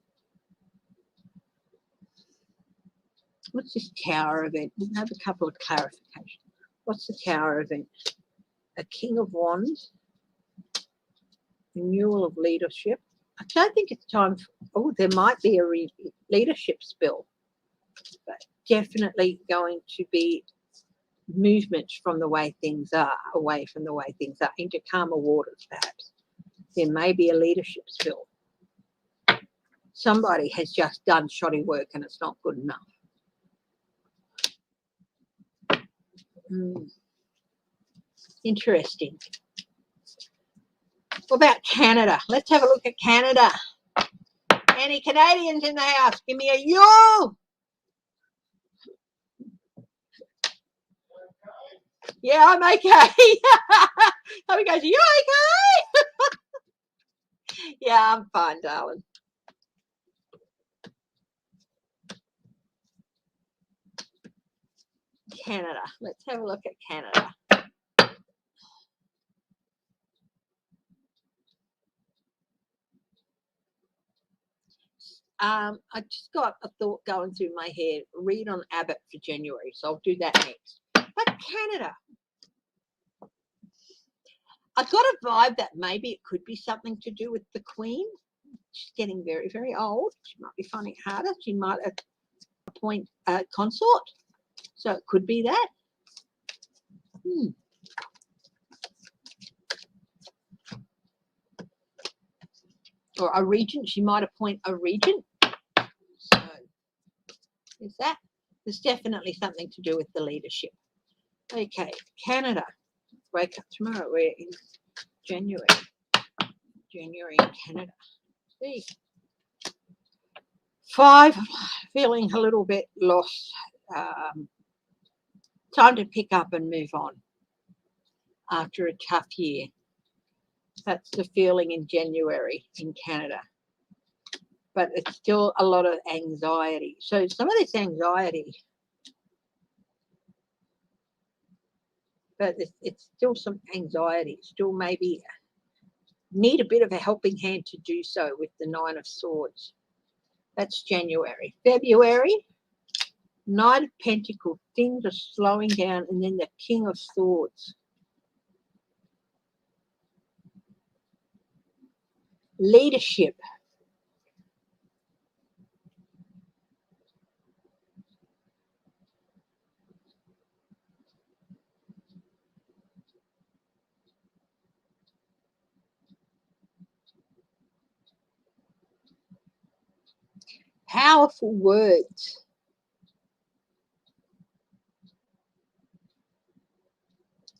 What's this Tower event? We'll have a couple of clarifications. What's the Tower event? A King of Wands. Renewal of leadership. I don't think it's time for, there might be a leadership spill. But definitely going to be movements from the way things are, away from the way things are, into calmer waters perhaps. There may be a leadership spill. Somebody has just done shoddy work and it's not good enough. Interesting. What about Canada? Let's have a look at Canada. Any Canadians in the house? Give me a yo! Yeah, I'm okay. Somebody goes, you okay? Yeah, I'm fine, darling. Canada. Let's have a look at Canada. I just got a thought going through my head. Read on Abbott for January, so I'll do that next. But Canada. I got a vibe that maybe it could be something to do with the Queen. She's getting very, very old. She might be finding it harder. She might appoint a consort. So it could be that. Or a regent. She might appoint a regent. So is that? There's definitely something to do with the leadership. Okay, Canada. Wake up tomorrow. We're in January. January in Canada. See. 5, feeling a little bit lost. Time to pick up and move on after a tough year. That's the feeling in January in Canada. But it's still a lot of anxiety. So some of this anxiety, but it's still some anxiety. Still maybe need a bit of a helping hand to do so with the 9 of Swords. That's January. February, Knight of Pentacles. Things are slowing down, and then the King of Swords. Leadership. Powerful words.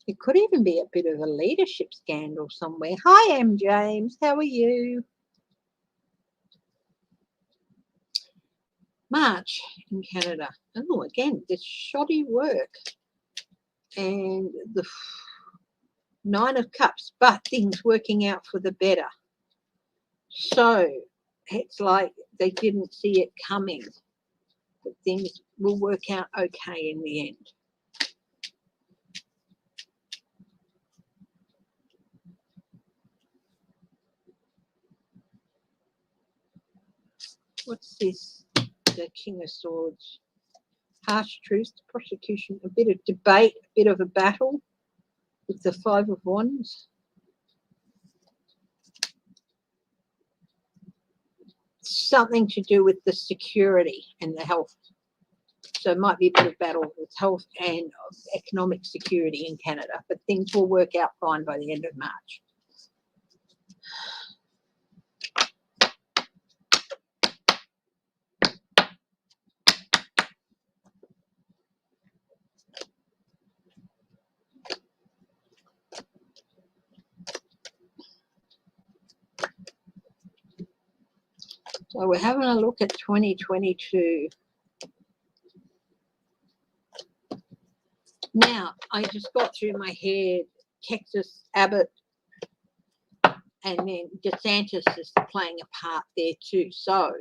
It could even be a bit of a leadership scandal somewhere. Hi, M. James. How are you? March in Canada. Oh, again, this shoddy work. And the 9 of Cups, but things working out for the better. So it's like they didn't see it coming. But things will work out okay in the end. What's this? The King of Swords. Harsh truth, prosecution, a bit of debate, a bit of a battle. with the Five of Wands. Something to do with the security and the health. So it might be a bit of battle with health and economic security in Canada, but things will work out fine by the end of March. So we're having a look at 2022. Now, I just got through my head Texas, Abbott, and then DeSantis is playing a part there too. So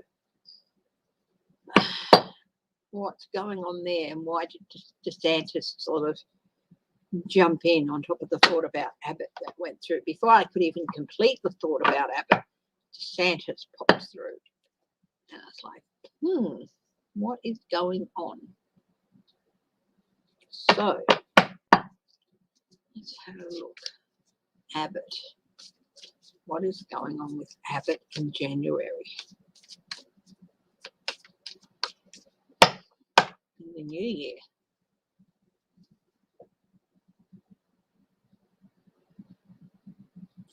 what's going on there, and why did DeSantis sort of jump in on top of the thought about Abbott that went through? Before I could even complete the thought about Abbott, DeSantis pops through. And I was like, what is going on? So let's have a look. Abbott. What is going on with Abbott in January? In the new year.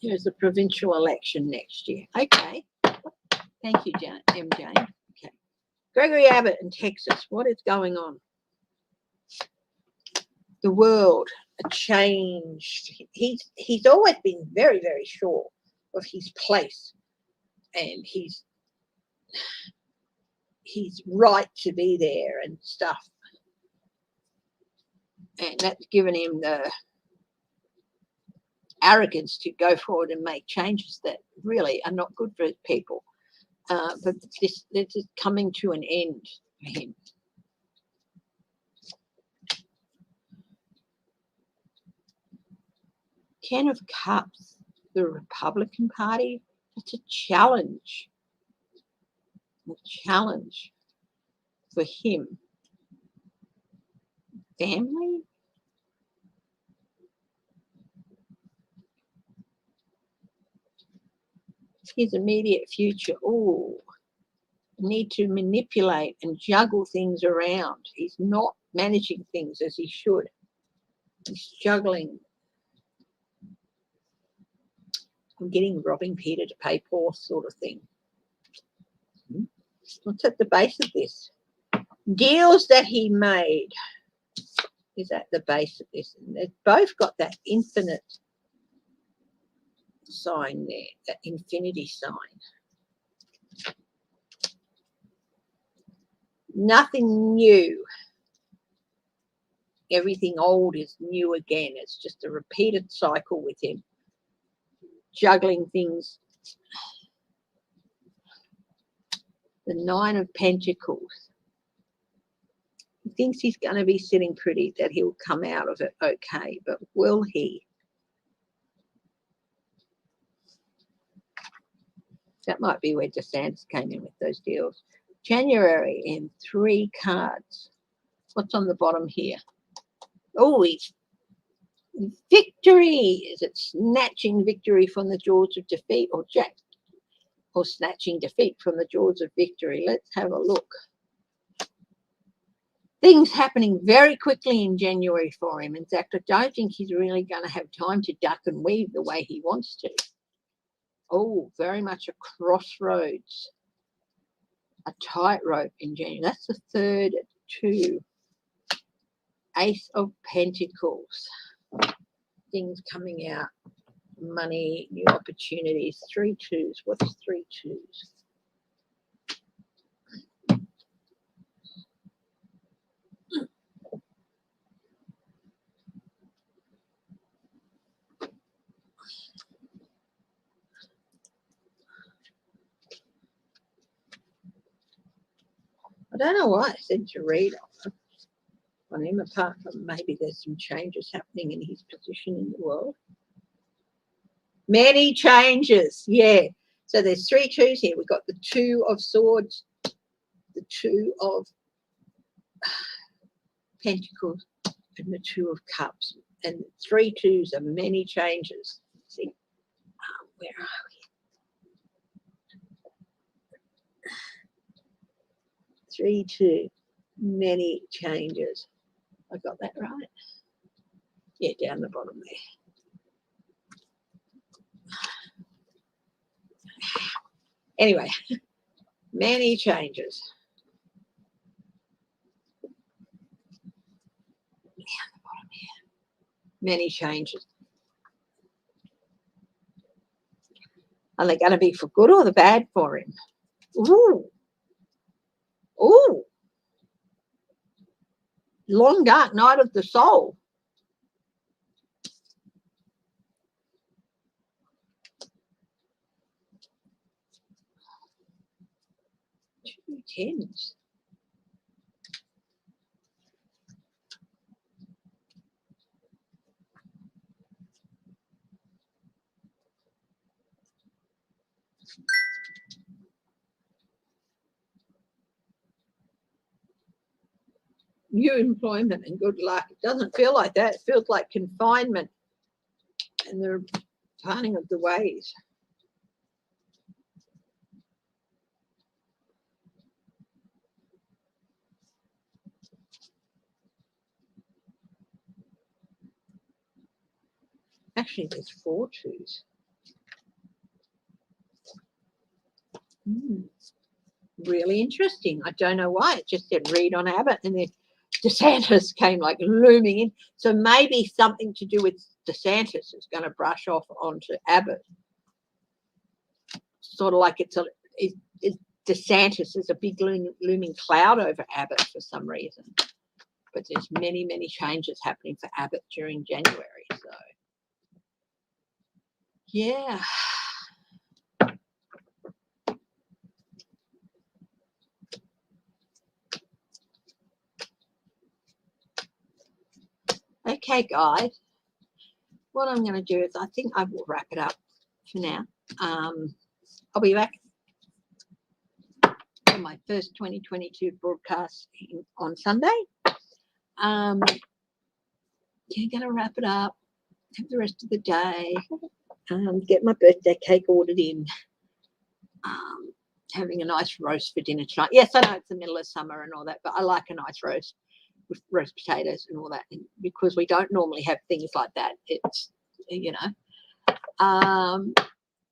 There's a provincial election next year. Okay. Thank you, M. Jane. Okay. Gregory Abbott in Texas. What is going on? The world, a change. He's always been very, very sure of his place, and he's right to be there and stuff. And that's given him the arrogance to go forward and make changes that really are not good for people. But this is coming to an end for him. Ten of Cups, the Republican Party, it's a challenge. A challenge for him. Family? His immediate future. Oh, need to manipulate and juggle things around. He's not managing things as he should. He's juggling. I'm getting robbing Peter to pay Paul sort of thing. What's at the base of this? Deals that he made is at the base of this. And they've both got that infinite sign there, that infinity sign. Nothing new. Everything old is new again. It's just a repeated cycle with him. Juggling things. The Nine of Pentacles. He thinks he's going to be sitting pretty, that he'll come out of it okay, but will he? That might be where DeSantis came in with those deals. January in 3 cards. What's on the bottom here? Oh, it's victory. Is it snatching victory from the jaws of defeat, or snatching defeat from the jaws of victory? Let's have a look. Things happening very quickly in January for him. In fact, I don't think he's really going to have time to duck and weave the way he wants to. Oh, very much a crossroads. A tightrope in January. That's the third 2. Ace of Pentacles. Things coming out. Money, new opportunities. 3 2s. What's 3 2s? I don't know why I said to read on him, apart from maybe there's some changes happening in his position in the world. Many changes, yeah. So there's 3 2s here. We've got the 2 of Swords, the 2 of Pentacles, and the 2 of Cups. and 3 2s are many changes. See, where are we? 3 2, many changes. I got that right? Yeah, down the bottom there. Anyway, many changes. Down the bottom here. Many changes. Are they going to be for good or the bad for him? Ooh. Ooh. Long dark night of the soul. 2 10s. New employment and good luck. It doesn't feel like that. It feels like confinement and the turning of the ways. Actually, there's 4 2s. Really interesting. I don't know why. It just said read on Abbott, and then DeSantis came like looming in. So maybe something to do with DeSantis is going to brush off onto Abbott. Sort of like DeSantis is a big looming cloud over Abbott for some reason. But there's many, many changes happening for Abbott during January. So, yeah. Okay, guys. What I'm going to do is I think I will wrap it up for now. I'll be back for my first 2022 broadcast on Sunday. Yeah, going to wrap it up. Have the rest of the day. Get my birthday cake ordered in. Having a nice roast for dinner tonight. Yes, I know it's the middle of summer and all that, but I like a nice roast with roast potatoes and all that. And because we don't normally have things like that, it's, you know.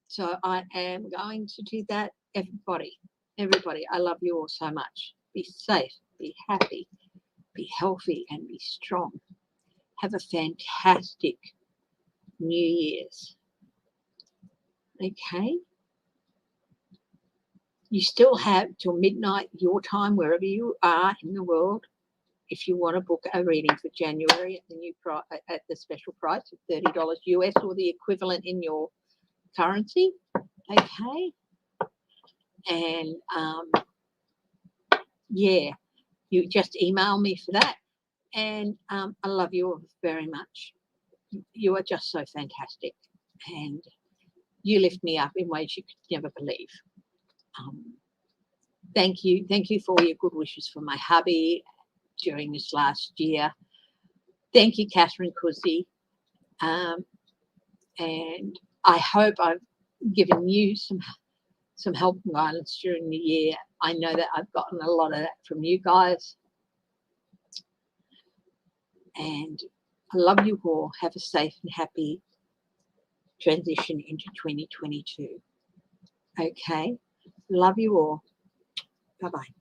So I am going to do that. Everybody, I love you all so much. Be safe, be happy, be healthy, and be strong. Have a fantastic New Year's. Okay? You still have till midnight your time, wherever you are in the world, if you want to book a reading for January at the new at the special price of $30 US or the equivalent in your currency. Okay? And yeah, you just email me for that. And I love you all very much. You are just so fantastic, and you lift me up in ways you could never believe. Thank you for all your good wishes for my hubby during this last year. Thank you, Catherine Cussy. And I hope I've given you some help and guidance during the year. I know that I've gotten a lot of that from you guys. And I love you all. Have a safe and happy transition into 2022. Okay? Love you all. Bye-bye.